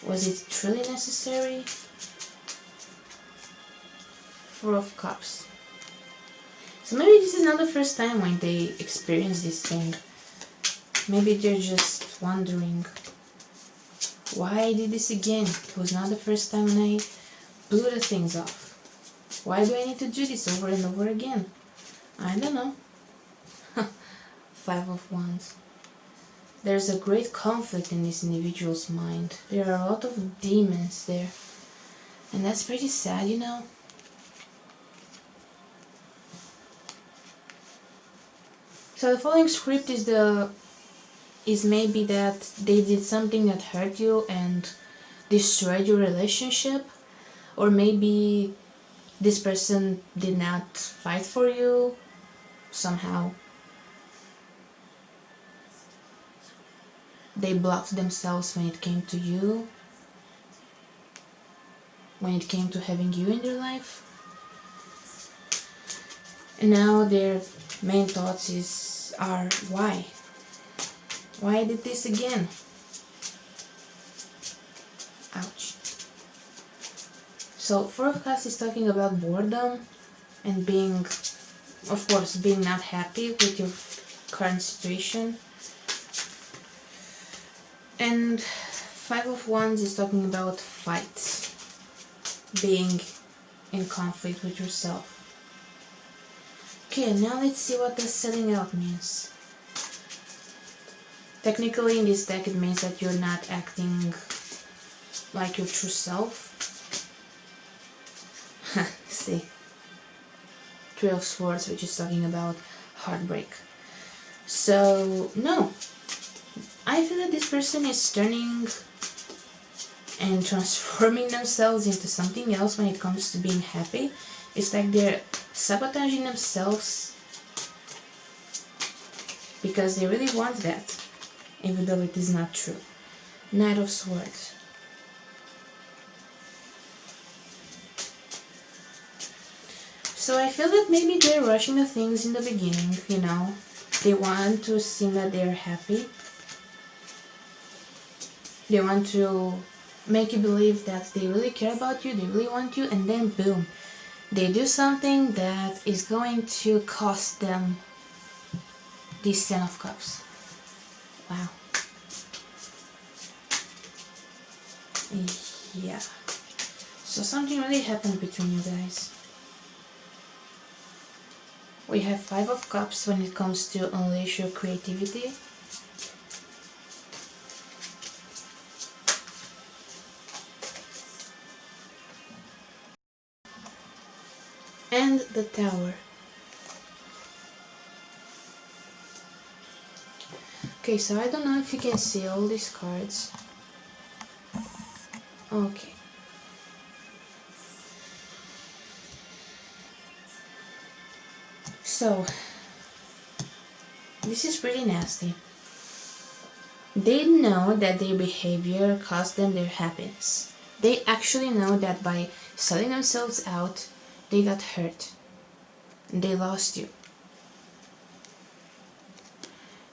Was it truly necessary? Four of Cups. So maybe this is not the first time when they experience this thing. Maybe they're just wondering, why I did this again? It was not the first time when I blew the things off. Why do I need to do this over and over again? I don't know. Five of Wands. There's a great conflict in this individual's mind. There are a lot of demons there. And that's pretty sad, you know. So the following script is maybe that they did something that hurt you and destroyed your relationship, or maybe this person did not fight for you somehow. They blocked themselves when it came to you, when it came to having you in their life. And now their main thoughts are why? Why I did this again? Ouch. So Four of Cups is talking about boredom and being, of course, being not happy with your current situation. And Five of Wands is talking about fights, being in conflict with yourself. Okay, now let's see what the selling out means. Technically in this deck it means that you're not acting like your true self. See, Three of Swords, which is talking about heartbreak. So no, I feel that this person is turning and transforming themselves into something else when it comes to being happy. It's like they're sabotaging themselves because they really want that, even though it is not true. Knight of Swords. So I feel that maybe they're rushing the things in the beginning, you know. They want to seem that they're happy. They want to make you believe that they really care about you, they really want you, and then boom, they do something that is going to cost them this Ten of Cups. Wow. Yeah. So something really happened between you guys. We have Five of Cups when it comes to unleash your creativity. and the Tower. Okay, so I don't know if you can see all these cards. Okay. So, this is pretty nasty. They know that their behavior cost them their happiness. They actually know that by selling themselves out, they got hurt. They lost you.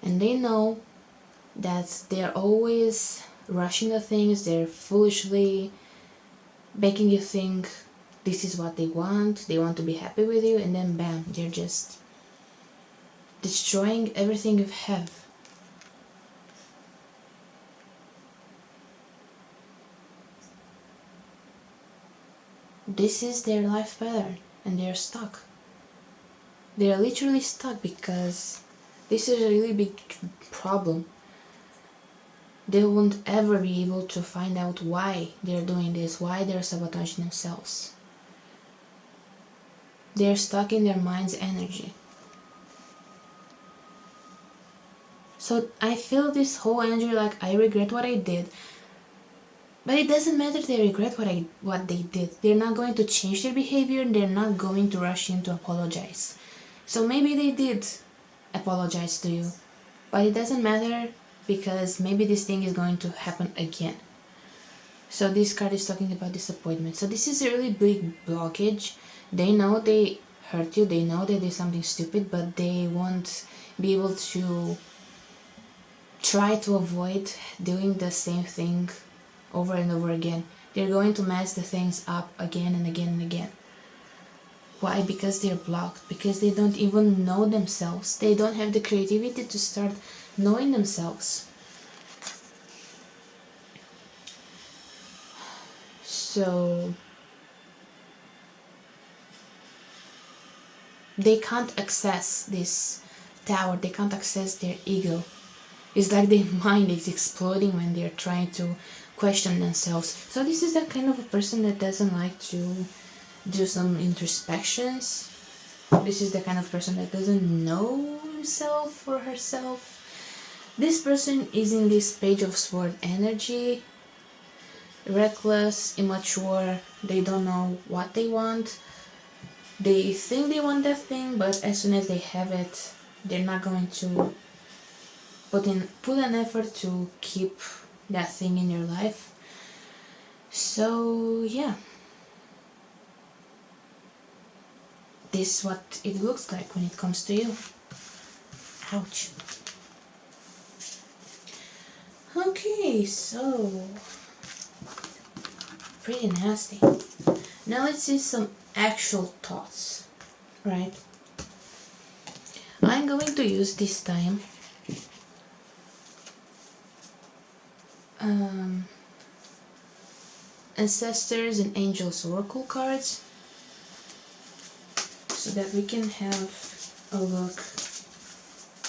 And they know that they're always rushing the things, they're foolishly making you think this is what they want to be happy with you, and then bam, they're just destroying everything you have. This is their life pattern, and they're stuck. They're literally stuck because this is a really big problem. They won't ever be able to find out why they're doing this, why they're sabotaging themselves. They're stuck in their mind's energy. So I feel this whole energy like I regret what I did. But it doesn't matter if they regret what they did. They're not going to change their behavior, they're not going to rush in to apologize. So maybe they did apologize to you. But it doesn't matter because maybe this thing is going to happen again. So this card is talking about disappointment. So this is a really big blockage. They know they hurt you, they know they did something stupid, but they won't be able to try to avoid doing the same thing over and over again. They're going to mess the things up again and again and again. Why? Because they're blocked, because they don't even know themselves. They don't have the creativity to start knowing themselves. So they can't access this tower, they can't access their ego. It's like their mind is exploding when they're trying to question themselves. So this is the kind of a person that doesn't like to do some introspections. This is the kind of person that doesn't know himself or herself. This person is in this Page of Sword energy. Reckless, immature, they don't know what they want. They think they want that thing, but as soon as they have it, they're not going to put an effort to keep that thing in your life. So yeah, this is what it looks like when it comes to you. Ouch. Okay, so pretty nasty. Now let's see some actual thoughts, right? I'm going to use this time Ancestors and Angels Oracle cards so that we can have a look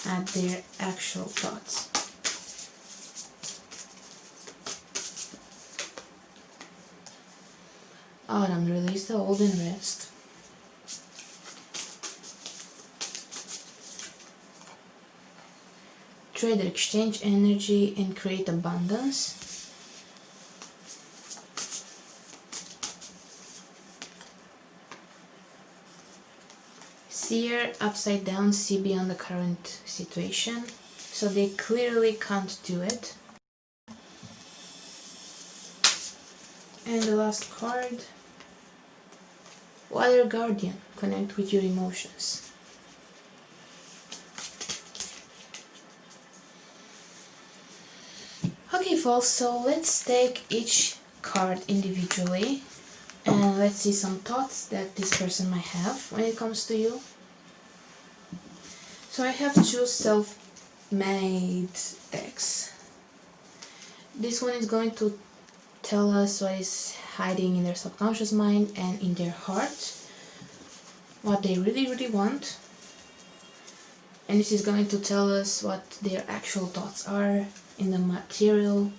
at their actual thoughts. Autumn, release the old and rest. Trader, exchange energy and create abundance. Seer, upside down, see beyond the current situation. So they clearly can't do it. And the last card, Water Guardian, connect with your emotions. Okay folks, so let's take each card individually and let's see some thoughts that this person might have when it comes to you. So I have two self-made decks. This one is going to tell us what is hiding in their subconscious mind and in their heart, what they really want. And this is going to tell us what their actual thoughts are in the material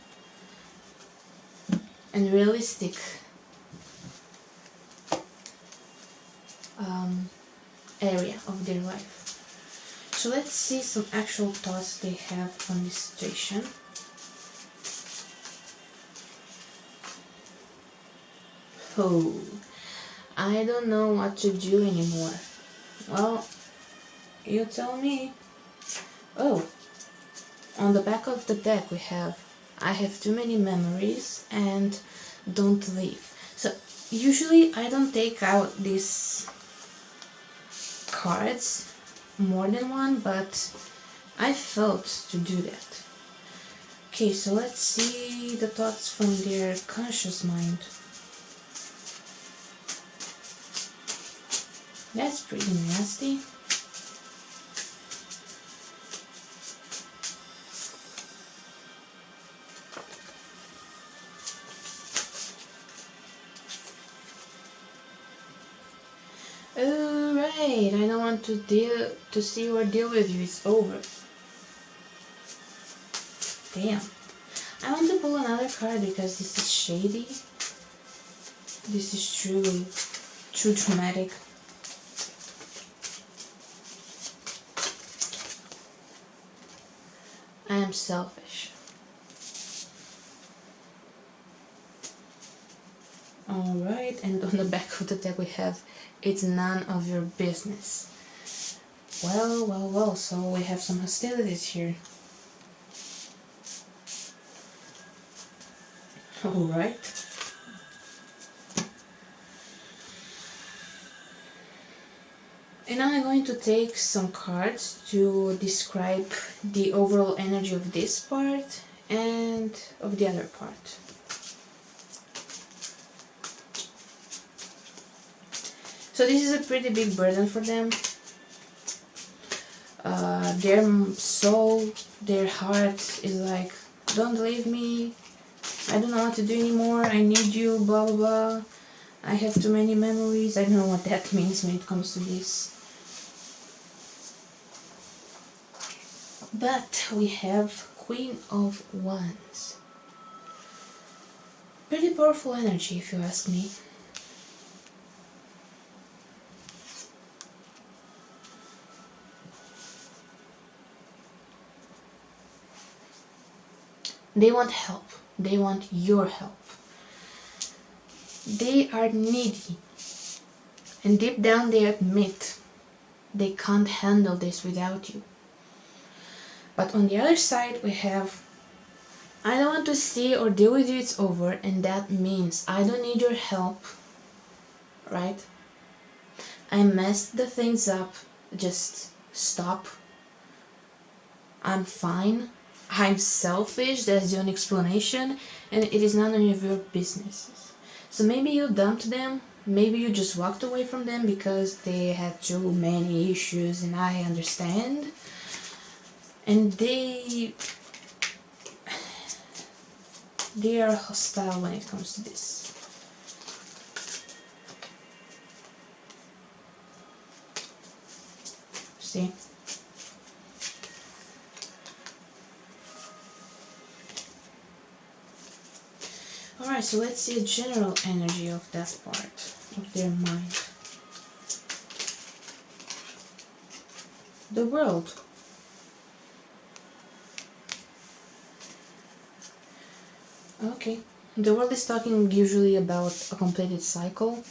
and realistic. area of their life. So let's see some actual thoughts they have on this situation. Oh, I don't know what to do anymore. Well, you tell me. Oh, on the back of the deck we have I have too many memories and don't leave. So usually I don't take out these cards more than one, but I felt to do that. Okay, so let's see the thoughts from their conscious mind. That's pretty nasty. Alright, I don't want to see or deal with you, it's over. Damn. I want to pull another card because this is shady. This is truly too traumatic. I am selfish. Alright, and on the back of the deck we have it's none of your business. Well, so we have some hostilities here. Alright. And now I'm going to take some cards to describe the overall energy of this part and of the other part. So this is a pretty big burden for them. Their soul, their heart is like, don't leave me, I don't know what to do anymore, I need you, blah blah blah, I have too many memories. I don't know what that means when it comes to this. But we have Queen of Wands. Pretty powerful energy if you ask me. They want help. They want your help. They are needy. And deep down they admit they can't handle this without you. But on the other side we have, I don't want to see or deal with you, it's over, and that means I don't need your help, right? I messed the things up, just stop. I'm fine. I'm selfish, that's the only explanation, and it is none of your business. So maybe you dumped them, maybe you just walked away from them because they had too many issues, and I understand. And they are hostile when it comes to this. See? Alright, so let's see a general energy of that part of their mind. The world. Okay. The world is talking usually about a completed cycle.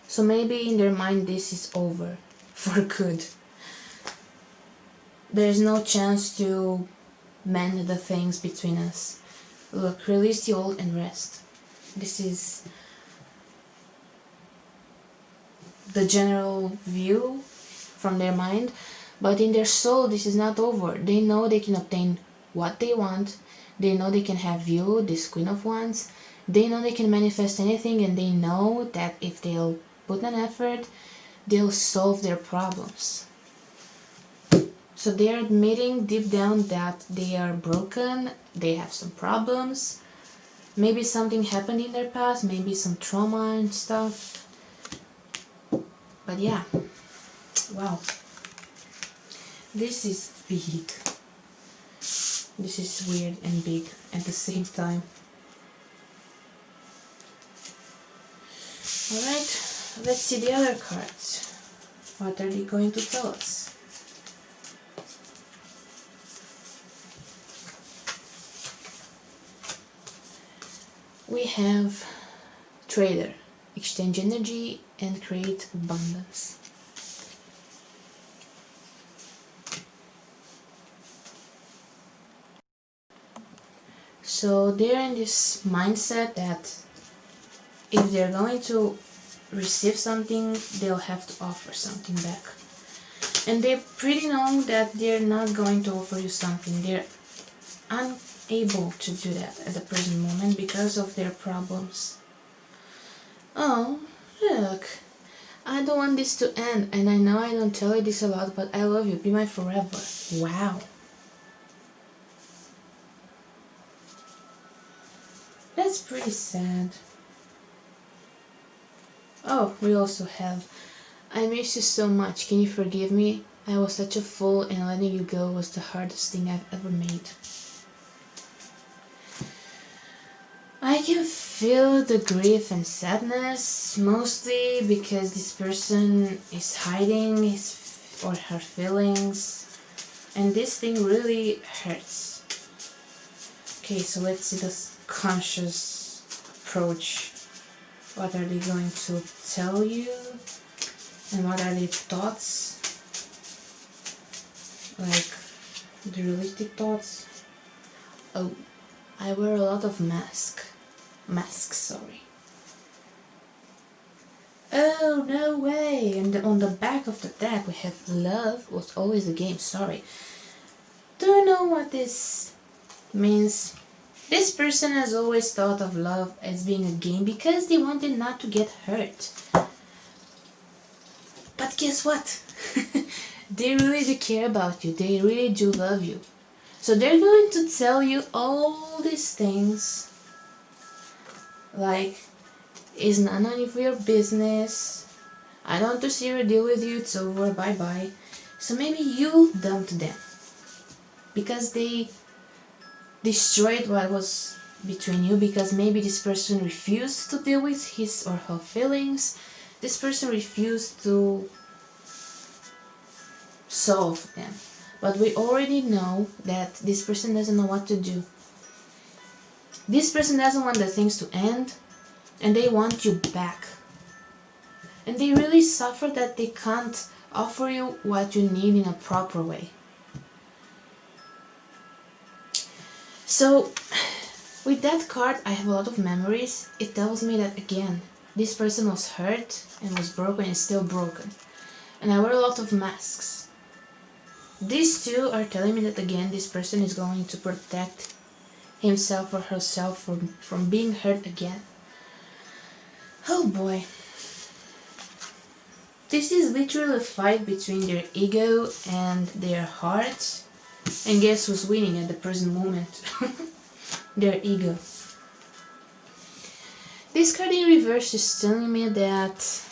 So maybe in their mind this is over for good. There is no chance to mend the things between us. Look, release the old and rest. This is the general view from their mind, but in their soul this is not over. They know they can obtain what they want. They know they can have you, this Queen of Wands. They know they can manifest anything, and they know that if they'll put an effort, they'll solve their problems. So they're admitting deep down that they are broken, they have some problems. Maybe something happened in their past, maybe some trauma and stuff. But yeah, wow. This is big. This is weird and big at the same time. Alright, let's see the other cards. What are they going to tell us? We have trader, exchange energy and create abundance. So they're in this mindset that if they're going to receive something, they'll have to offer something back. And they pretty know that they're not going to offer you something. They're unable to do that at the present moment because of their problems. Oh, look. I don't want this to end, and I know I don't tell you this a lot, but I love you. Be my forever. Wow. That's pretty sad. Oh, we also have, I miss you so much. Can you forgive me? I was such a fool, and letting you go was the hardest thing I've ever made. I can feel the grief and sadness, mostly because this person is hiding his or her feelings, and this thing really hurts. Okay, so let's see this conscious approach. What are they going to tell you? And what are their thoughts? Like, the realistic thoughts? Oh, I wear a lot of masks, sorry. Oh, no way! And on the back of the deck we have love was always a game, sorry. Do you know what this means? This person has always thought of love as being a game because they wanted not to get hurt. But guess what? They really do care about you. They really do love you. So they're going to tell you all these things. Like, it's none of your business. I don't want to see or deal with you. It's over. Bye-bye. So maybe you dumped them. Because they destroyed what was between you, because maybe this person refused to deal with his or her feelings. This person refused to solve them. But we already know that this person doesn't know what to do. This person doesn't want the things to end, and they want you back. And they really suffer that they can't offer you what you need in a proper way. So, with that card, I have a lot of memories. It tells me that, again, this person was hurt and was broken and is still broken. And I wear a lot of masks. These two are telling me that, again, this person is going to protect himself or herself from being hurt again. Oh boy. This is literally a fight between their ego and their heart. And guess who's winning at the present moment? Their ego. This card in reverse is telling me that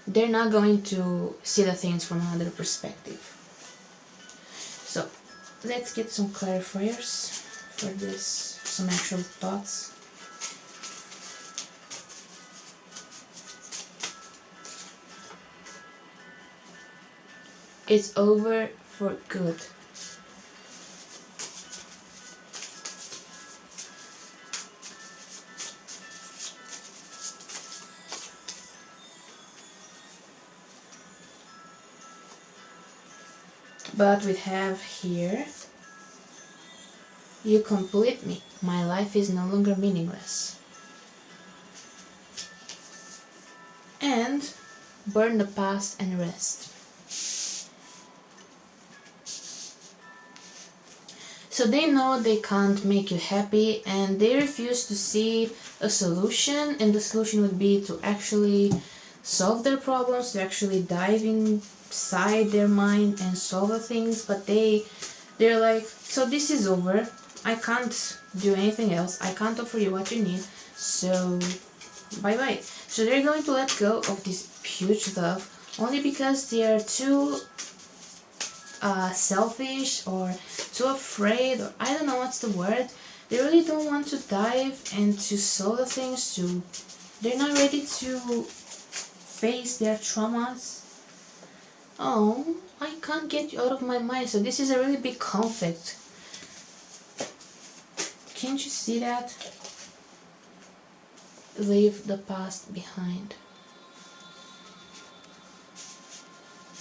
they're not going to see the things from another perspective. So, let's get some clarifiers for this, some actual thoughts. It's over for good. But we have here, you complete me. My life is no longer meaningless. And burn the past and rest. So they know they can't make you happy, and they refuse to see a solution, and the solution would be to actually solve their problems, to actually dive inside their mind and solve the things. But they're like, so this is over, I can't do anything else, I can't offer you what you need, so bye bye. So they're going to let go of this huge love only because they are too selfish or too afraid, or I don't know what's the word. They really don't want to dive and to solve the things. They're not ready to face their traumas. Oh, I can't get you out of my mind. So this is a really big conflict. Can't you see that? Leave the past behind.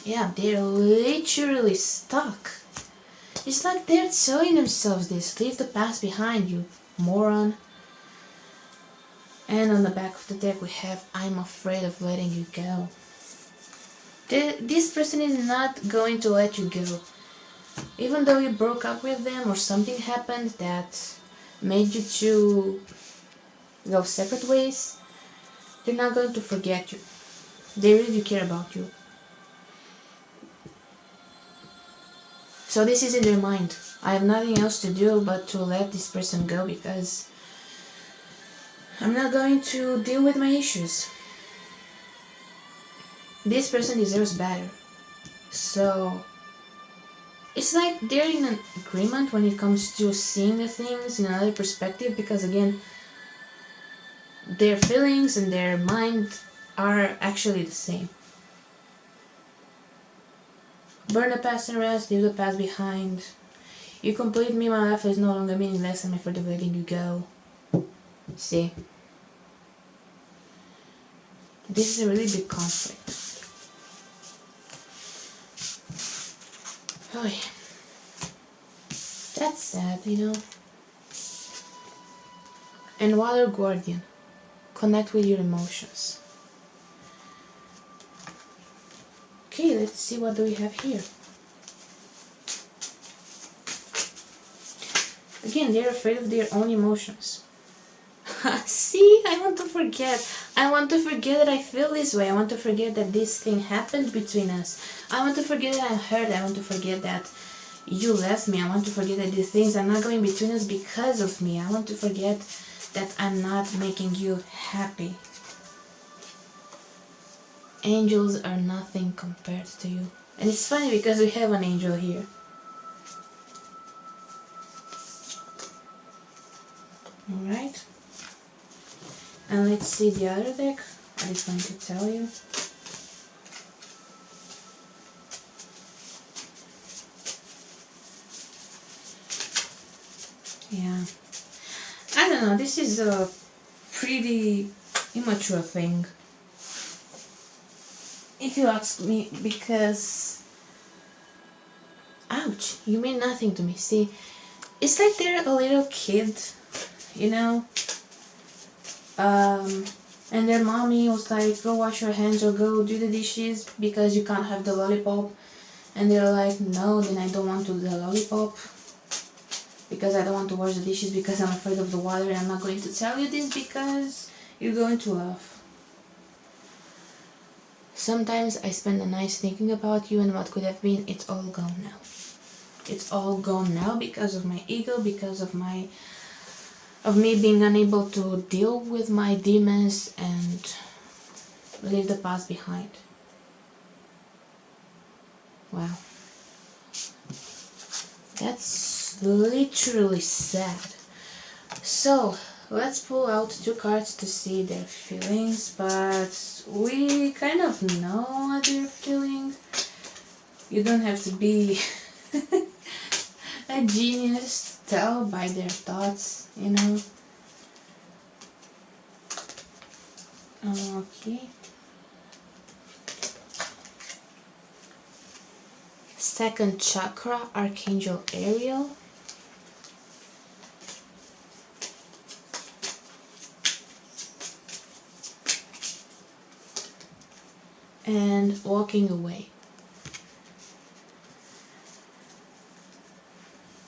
Yeah, they're literally stuck. It's like they're telling themselves this. Leave the past behind, you moron. And on the back of the deck we have, I'm afraid of letting you go. This person is not going to let you go. Even though you broke up with them or something happened that made you two go separate ways, they're not going to forget you. They really care about you. So this is in their mind. I have nothing else to do but to let this person go because I'm not going to deal with my issues. This person deserves better. So it's like they're in an agreement when it comes to seeing the things in another perspective, because again, their feelings and their mind are actually the same. Burn the past and rest, leave the past behind. You complete me, my life is no longer meaningless, I'm afraid of letting you go. See? This is a really big conflict. Oh yeah. That's sad, you know. And Water Guardian. Connect with your emotions. Okay, let's see what do we have here. Again, they're afraid of their own emotions. See, I want to forget. I want to forget that I feel this way. I want to forget that this thing happened between us. I want to forget that I'm hurt. I want to forget that you left me. I want to forget that these things are not going between us because of me. I want to forget that I'm not making you happy. Angels are nothing compared to you. And it's funny because we have an angel here. Alright. And let's see the other deck. I just going to tell you. Yeah. I don't know, this is a pretty immature thing, if you ask me, because ouch, you mean nothing to me. See, it's like they're a little kid, you know, and their mommy was like, go wash your hands or go do the dishes because you can't have the lollipop, and they're like, no, then I don't want to do the lollipop because I don't want to wash the dishes because I'm afraid of the water, and I'm not going to tell you this because you're going to laugh. Sometimes I spend the night thinking about you and what could have been. It's all gone now. It's all gone now because of my ego, because of me being unable to deal with my demons and leave the past behind. Wow. That's literally sad. So, let's pull out 2 cards to see their feelings, but we kind of know what they're feeling. You don't have to be a genius to tell by their thoughts, you know. Okay. Second chakra, Archangel Ariel. And walking away.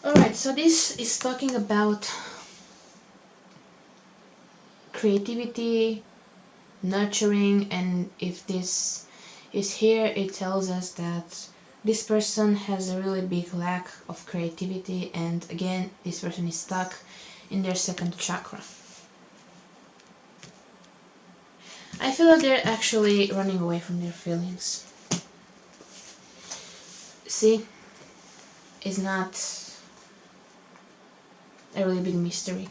Alright, so this is talking about creativity, nurturing, and if this is here, it tells us that this person has a really big lack of creativity, and again, this person is stuck in their second chakra. I feel like they're actually running away from their feelings. See, it's not a really big mystery.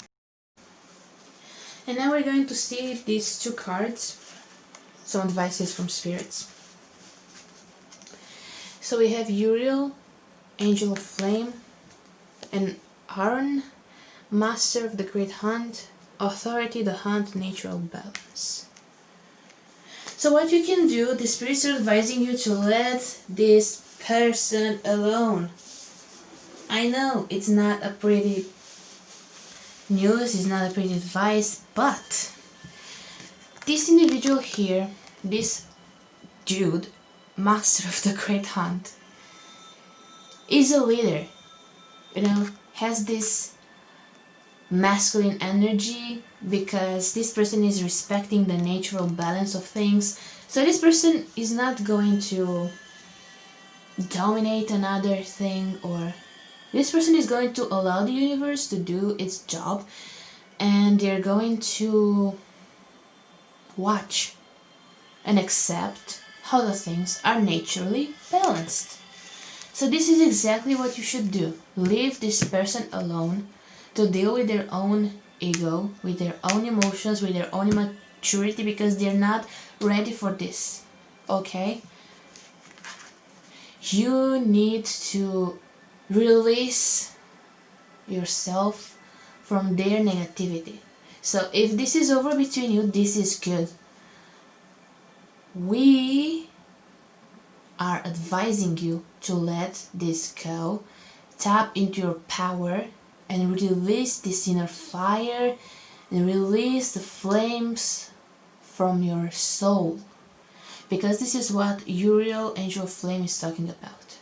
And now we're going to see these 2 cards some advices from spirits. So we have Uriel, Angel of Flame, and Aaron, Master of the Great Hunt, Authority, the Hunt, Natural Balance. So what you can do, the spirits are advising you to let this person alone. I know it's not a pretty news, it's not a pretty advice, but this individual here, this dude, Master of the Great Hunt, is a leader, has this masculine energy because this person is respecting the natural balance of things. So this person is not going to dominate another thing, or this person is going to allow the universe to do its job, and they're going to watch and accept how the things are naturally balanced. So this is exactly what you should do. Leave this person alone to deal with their own ego, with their own emotions, with their own immaturity, because they're not ready for this. Okay? You need to release yourself from their negativity. So if this is over between you, this is good. We are advising you to let this go, tap into your power, and release this inner fire, and release the flames from your soul. Because this is what Uriel, Angel of Flame, is talking about.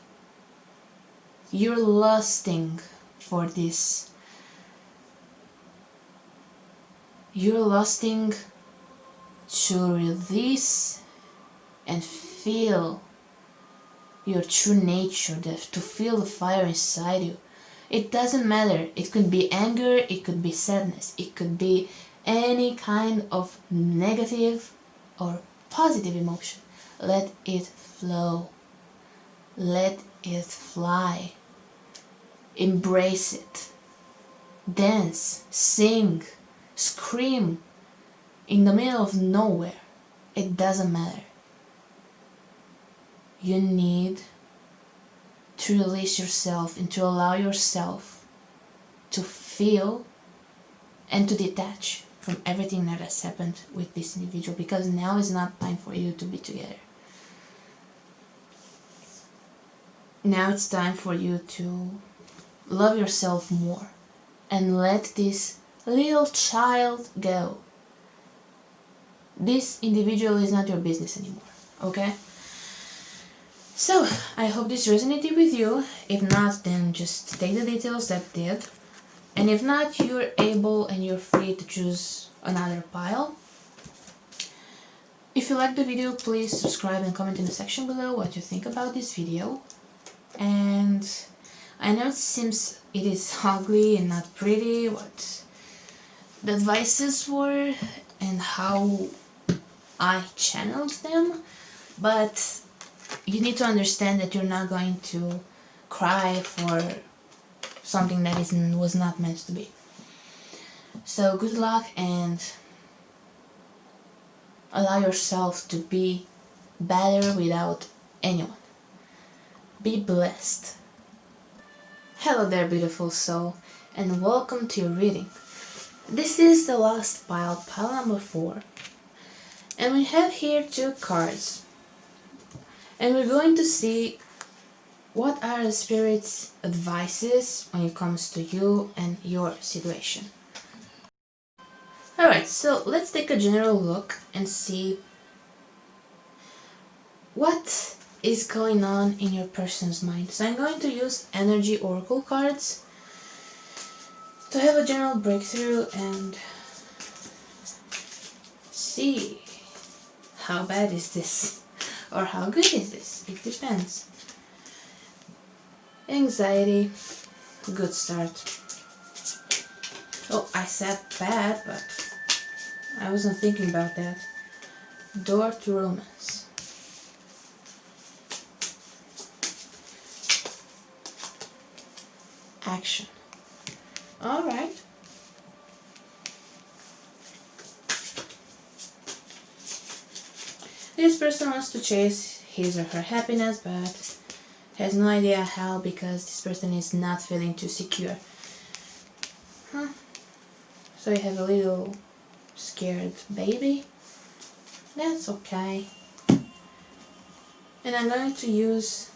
You're lusting for this. You're lusting to release and feel your true nature, to feel the fire inside you. It doesn't matter. It could be anger, it could be sadness, it could be any kind of negative or positive emotion. Let it flow. Let it fly. Embrace it. Dance, sing, scream in the middle of nowhere. It doesn't matter. You need to release yourself and to allow yourself to feel and to detach from everything that has happened with this individual, because now is not time for you to be together. Now it's time for you to love yourself more and let this little child go. This individual is not your business anymore, okay? So, I hope this resonated with you. If not, then just take the details that did. And if not, you're able and you're free to choose another pile. If you liked the video, please subscribe and comment in the section below what you think about this video. And I know it is ugly and not pretty what the advices were and how I channeled them, but you need to understand that you're not going to cry for something that was not meant to be. So good luck, and allow yourself to be better without anyone. Be blessed. Hello there, beautiful soul, and welcome to your reading. This is the last pile, pile number 4, and we have here 2 cards. And we're going to see what are the Spirit's advices when it comes to you and your situation. Alright, so let's take a general look and see what is going on in your person's mind. So I'm going to use energy oracle cards to have a general breakthrough and see how bad is this. Or how good is this? It depends. Anxiety, good start. Oh, I said bad, but I wasn't thinking about that. Door to romance. Action. Alright. This person wants to chase his or her happiness, but has no idea how, because this person is not feeling too secure. So you have a little scared baby. That's okay. And I'm going to use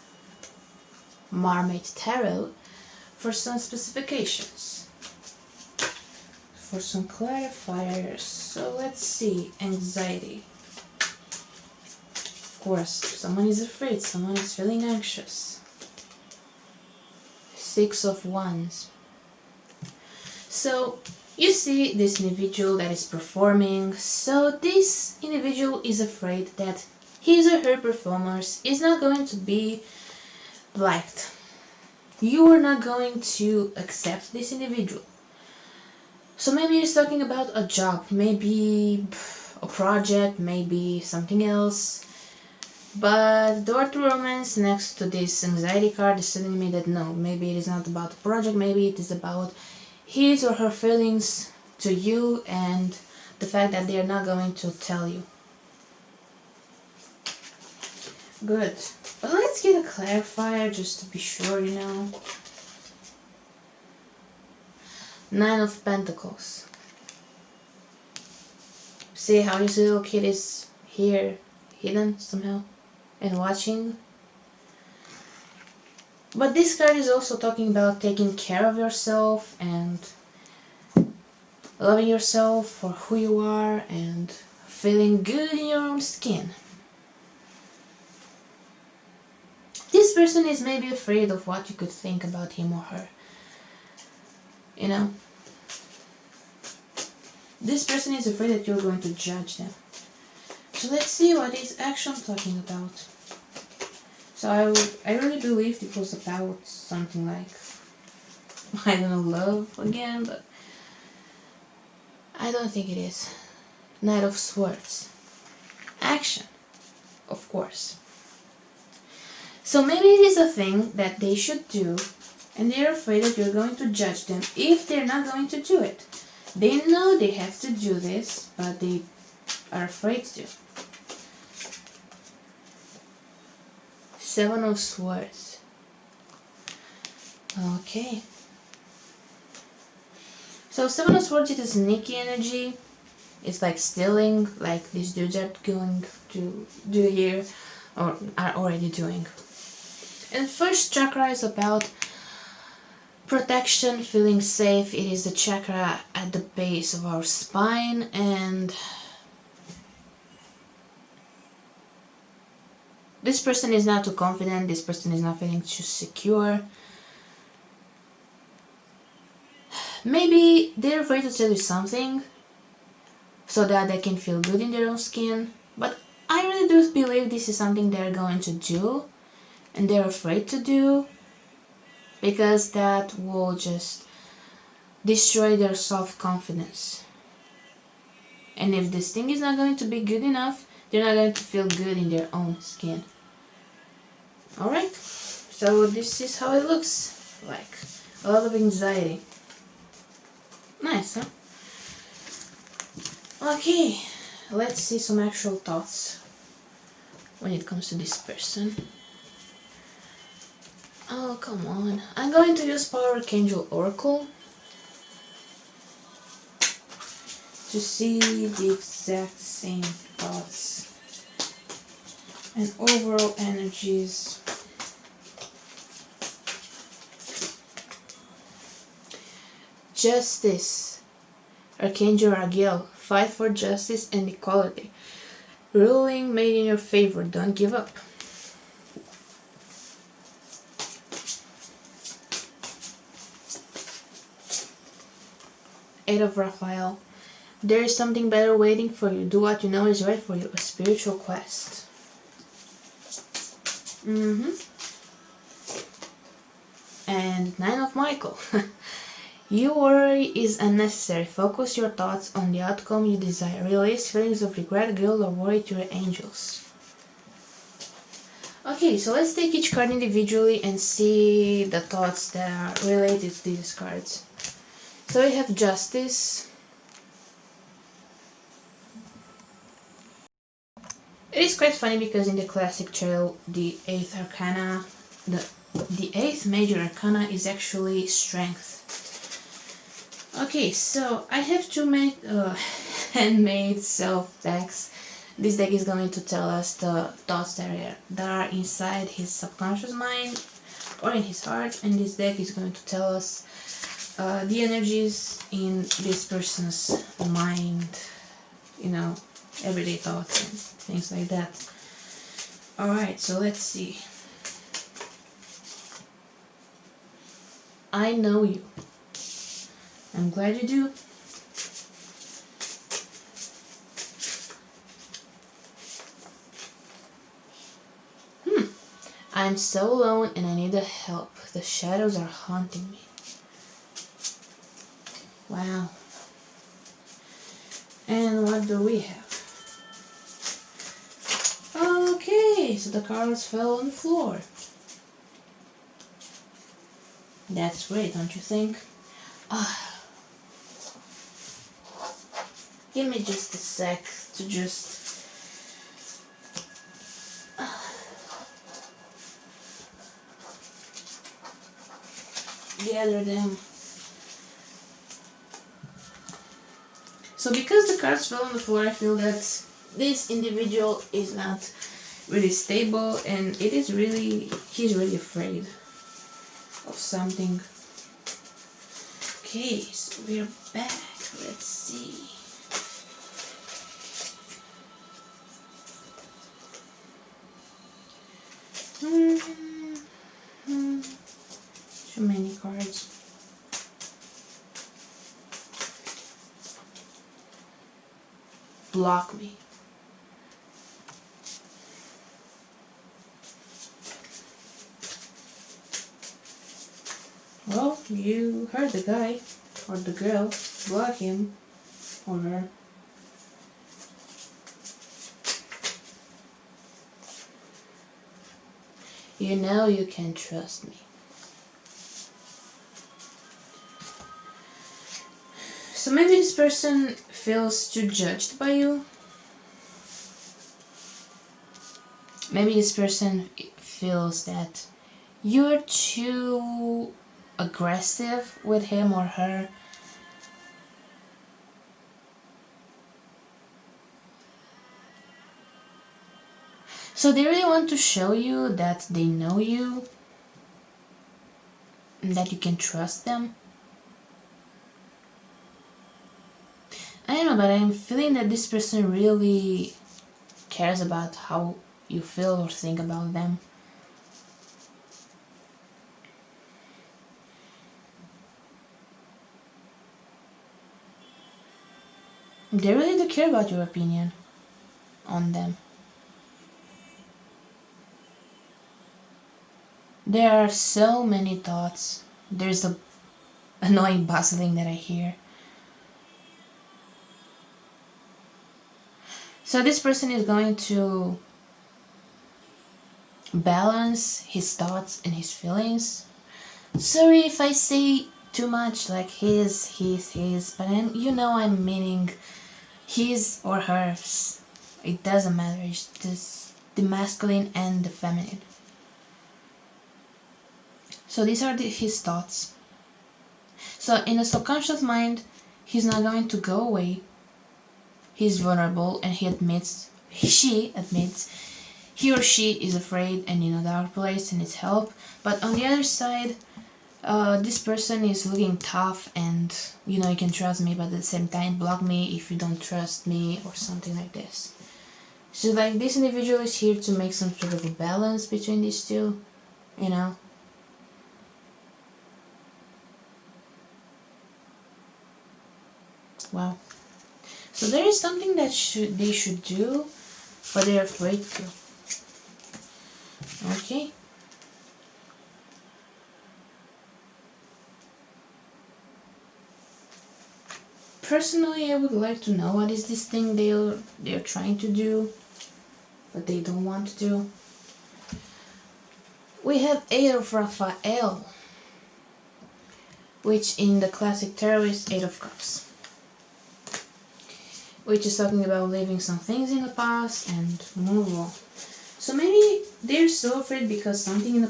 Mermaid Tarot for some specifications, for some clarifiers. So let's see. Anxiety. Of course, someone is afraid, someone is feeling anxious. 6 of Wands. So you see this individual that is performing. So this individual is afraid that his or her performance is not going to be liked. You are not going to accept this individual. So maybe he's talking about a job, maybe a project, maybe something else. But door to romance next to this anxiety card is telling me that no, maybe it is not about the project, maybe it is about his or her feelings to you and the fact that they are not going to tell you. Good. But let's get a clarifier just to be sure, you know. 9 of Pentacles. See how this little kid is here, hidden somehow, and watching. But this card is also talking about taking care of yourself and loving yourself for who you are and feeling good in your own skin. This person is maybe afraid of what you could think about him or her. You know? This person is afraid that you're going to judge them. So let's see what is action talking about. So I really believed it was about something like, I don't know, love again, but I don't think it is. Knight of Swords. Action, of course. So maybe it is a thing that they should do, and they're afraid that you're going to judge them if they're not going to do it. They know they have to do this, but they are afraid to. 7 of Swords. Okay. So 7 of Swords is a sneaky energy. It's like stealing, like these dudes are going to do here, or are already doing. And first chakra is about protection, feeling safe. It is the chakra at the base of our spine, and this person is not too confident, this person is not feeling too secure. Maybe they're afraid to tell you something so that they can feel good in their own skin, but I really do believe this is something they're going to do and they're afraid to do, because that will just destroy their self-confidence. And if this thing is not going to be good enough, they're not going to feel good in their own skin. Alright, so this is how it looks like. A lot of anxiety. Nice, huh? Okay, let's see some actual thoughts when it comes to this person. Oh, come on. I'm going to use Power Archangel Oracle to see the exact same thoughts and overall energies. Justice. Archangel Raguel. Fight for justice and equality. Ruling made in your favor. Don't give up. Eight of Raphael. There is something better waiting for you. Do what you know is right for you. A spiritual quest. And 9 of Michael. Your worry is unnecessary. Focus your thoughts on the outcome you desire. Release feelings of regret, guilt, or worry to your angels. Okay, so let's take each card individually and see the thoughts that are related to these cards. So we have Justice. It is quite funny because in the classic tarot, the 8th arcana, the 8th major arcana is actually strength. Okay, so I have two handmade self decks. This deck is going to tell us the thoughts that are inside his subconscious mind or in his heart, and this deck is going to tell us the energies in this person's mind, you know, everyday thoughts and things like that. Alright, so let's see. I know you. I'm glad you do. I'm so alone and I need the help. The shadows are haunting me. Wow. And what do we have? Okay, so the cards fell on the floor. That's great, don't you think? Give me just a sec to just gather them. So because the cards fell on the floor, I feel that this individual is not really stable, and he's really afraid of something. Okay, so we're back. Let's see. Too many cards. Block me. Well, you heard the guy or the girl. Block him or her. You know you can trust me. So maybe this person feels too judged by you. Maybe this person feels that you're too aggressive with him or her. So they really want to show you that they know you and that you can trust them. I don't know, but I'm feeling that this person really cares about how you feel or think about them. They really do care about your opinion on them. There are so many thoughts. There's the annoying bustling that I hear. So this person is going to balance his thoughts and his feelings. Sorry if I say too much like his, but I'm meaning his or hers. It doesn't matter. It's just the masculine and the feminine. So these are his thoughts. So in the subconscious mind, he's not going to go away. He's vulnerable and she admits he or she is afraid and in a dark place and needs help. But on the other side, this person is looking tough and you can trust me, but at the same time block me if you don't trust me or something like this. So like this individual is here to make some sort of a balance between these two, Wow. So there is something that they should do, but they're afraid to. Okay. Personally, I would like to know what is this thing they're trying to do, but they don't want to do. We have 8 of Raphael, which in the classic tarot is 8 of Cups. which is talking about leaving some things in the past and move on. So maybe they're so afraid because something in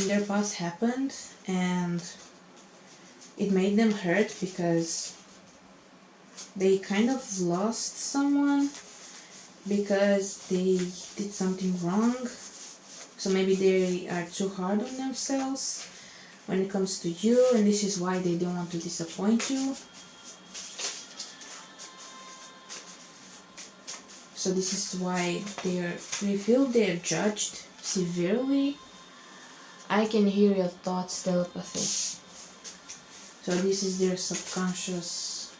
their past happened and it made them hurt because they kind of lost someone because they did something wrong. So maybe they are too hard on themselves when it comes to you, and this is why they don't want to disappoint you. So this is why they feel they're judged severely. I can hear your thoughts, telepathy. So this is their subconscious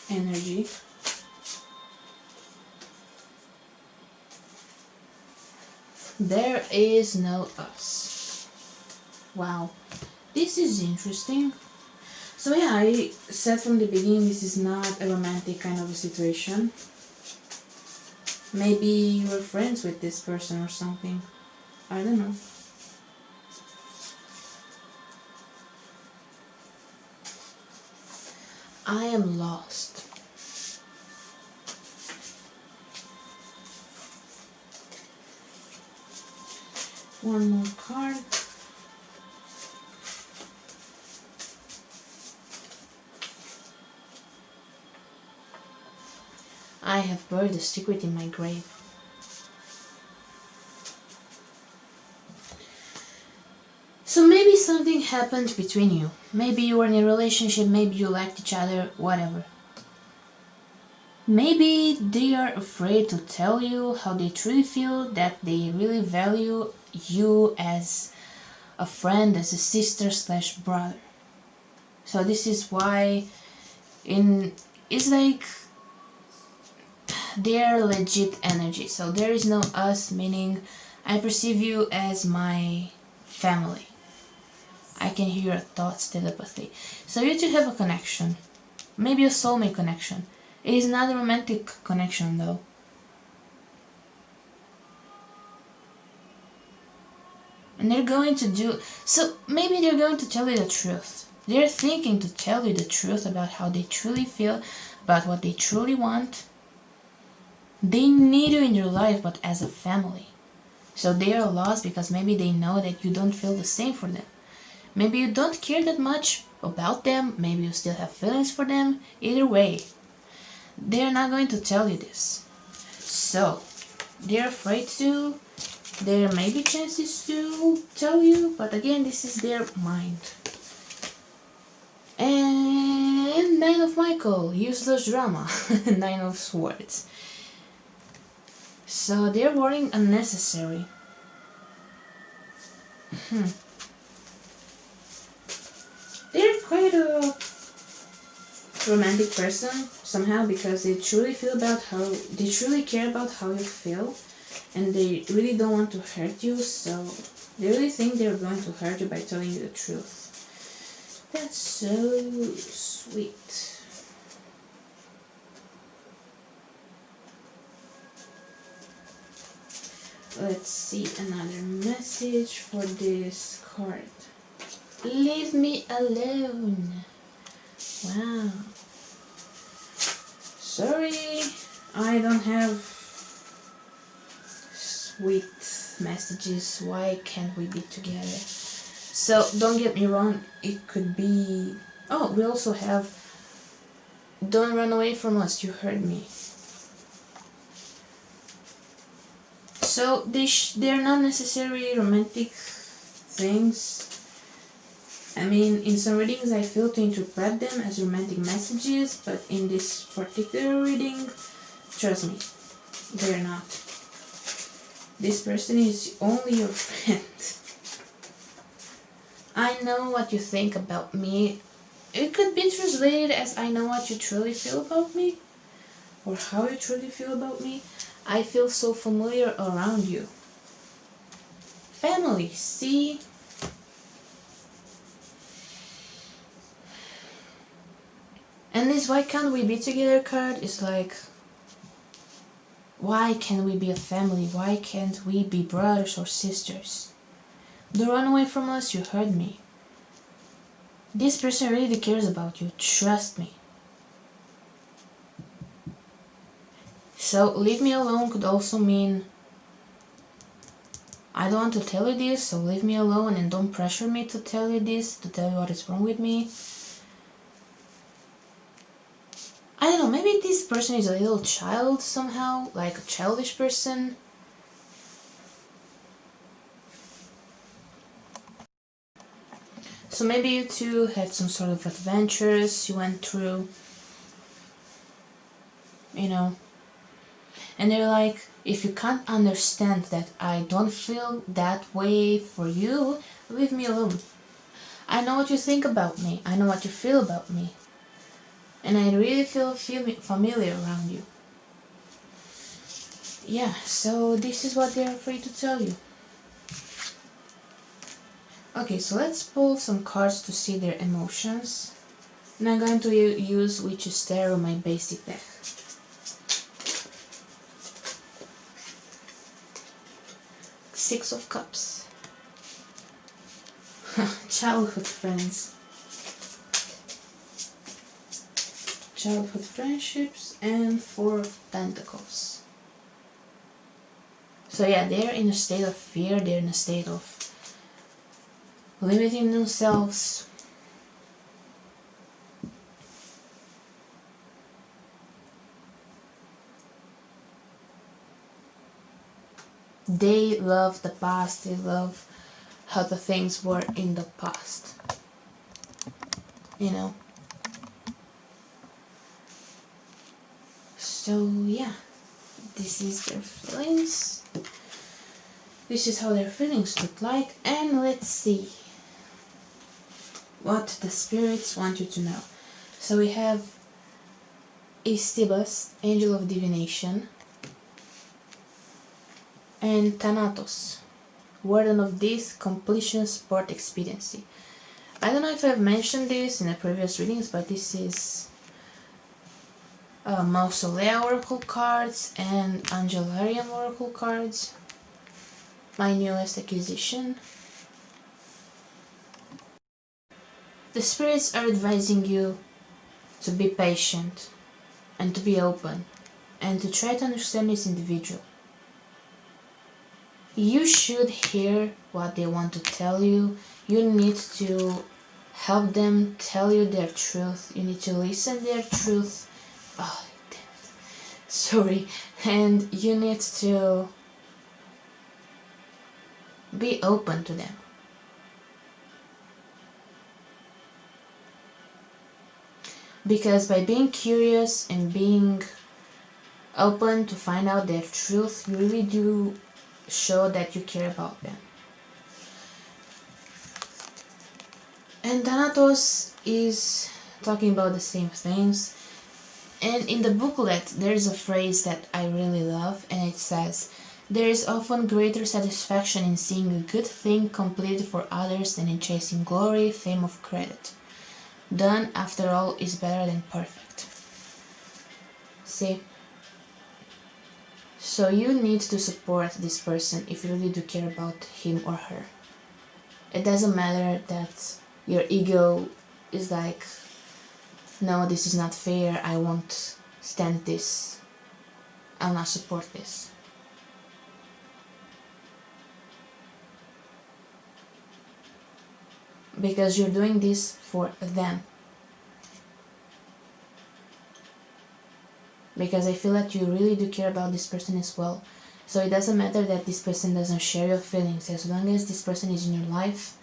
energy. There is no us. Wow, this is interesting. So yeah, I said from the beginning this is not a romantic kind of a situation. Maybe you were friends with this person or something. I don't know. I am lost. One more card. I have buried a secret in my grave. So maybe something happened between you. Maybe you were in a relationship, maybe you liked each other, whatever. Maybe they are afraid to tell you how they truly feel, that they really value you as a friend, as a sister / brother. So this is why it's like they're legit energy. So there is no us, meaning I perceive you as my family. I can hear your thoughts, telepathy. So you two have a connection. Maybe a soulmate connection. It is not a romantic connection though. And they're going to do... So maybe they're going to tell you the truth. They're thinking to tell you the truth about how they truly feel, about what they truly want. They need you in their life, but as a family. So they are lost because maybe they know that you don't feel the same for them. Maybe you don't care that much about them, maybe you still have feelings for them. Either way, they're not going to tell you this. So, they're afraid to. There may be chances to tell you, but again, this is their mind. And 9 of Michael, useless drama. 9 of Swords. So they're worrying unnecessary. They're quite a romantic person somehow because they truly care about how you feel, and they really don't want to hurt you, so they really think they're going to hurt you by telling you the truth. That's so sweet. Let's see another message for this card. Leave me alone. Wow. Sorry, I don't have sweet messages. Why can't we be together? So don't get me wrong, it could be... Oh, we also have don't run away from us, you heard me. So they're not necessarily romantic things. I mean, in some readings I feel to interpret them as romantic messages, but in this particular reading, trust me, they're not. This person is only your friend. I know what you think about me. It could be translated as I know what you truly feel about me, or how you truly feel about me. I feel so familiar around you. Family, see? And this why can't we be together card is like, why can't we be a family? Why can't we be brothers or sisters? Don't run away from us, you heard me. This person really cares about you, trust me. So leave me alone could also mean I don't want to tell you this, so leave me alone and don't pressure me to tell you this, to tell you what is wrong with me. I don't know, maybe this person is a little child somehow, like a childish person. So maybe you two had some sort of adventures you went through, you know. And they're like, if you can't understand that I don't feel that way for you, leave me alone. I know what you think about me, I know what you feel about me. And I really feel familiar around you. Yeah, so this is what they're free to tell you. Okay, so let's pull some cards to see their emotions. And I'm going to use Witch's Tarot, my basic deck. Six of Cups. Childhood friends. Childhood friendships and Four of Pentacles. So yeah, they're in a state of fear, they're in a state of limiting themselves. They love the past, they love how the things were in the past. You know? So yeah, this is their feelings. This is how their feelings look like, and let's see what the spirits want you to know. So we have Istibus, Angel of Divination, and Thanatos, Warden of this Completion Sport Expediency. I don't know if I've mentioned this in the previous readings, but this is Mausolea Oracle cards and Angelarium Oracle cards. My newest acquisition. The spirits are advising you to be patient and to be open and to try to understand this individual. You should hear what they want to tell you. You need to help them tell you their truth. You need to listen their truth. Oh, damn it. Sorry. And you need to be open to them. Because by being curious and being open to find out their truth, you really do show that you care about them. And Thanatos is talking about the same things. And in the booklet, there's a phrase that I really love, and it says, "There is often greater satisfaction in seeing a good thing completed for others than in chasing glory, fame, or credit. Done, after all, is better than perfect." See? So you need to support this person if you really do care about him or her. It doesn't matter that your ego is like, no, this is not fair, I won't stand this, I'll not support this. Because you're doing this for them. Because I feel that you really do care about this person as well. So it doesn't matter that this person doesn't share your feelings. As long as this person is in your life,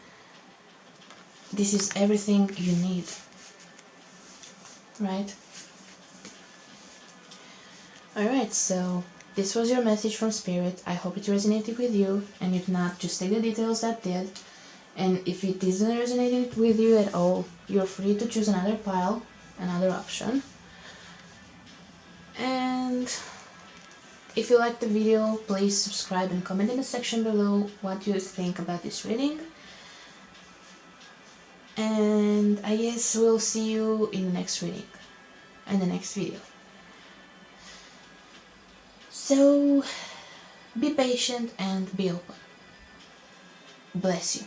this is everything you need. Right? Alright, so this was your message from Spirit. I hope it resonated with you, and if not, just take the details that did. And if it isn't resonating with you at all, you're free to choose another pile, another option. And if you liked the video, please subscribe and comment in the section below what you think about this reading. And I guess we'll see you in the next reading, in the next video. So, be patient and be open. Bless you.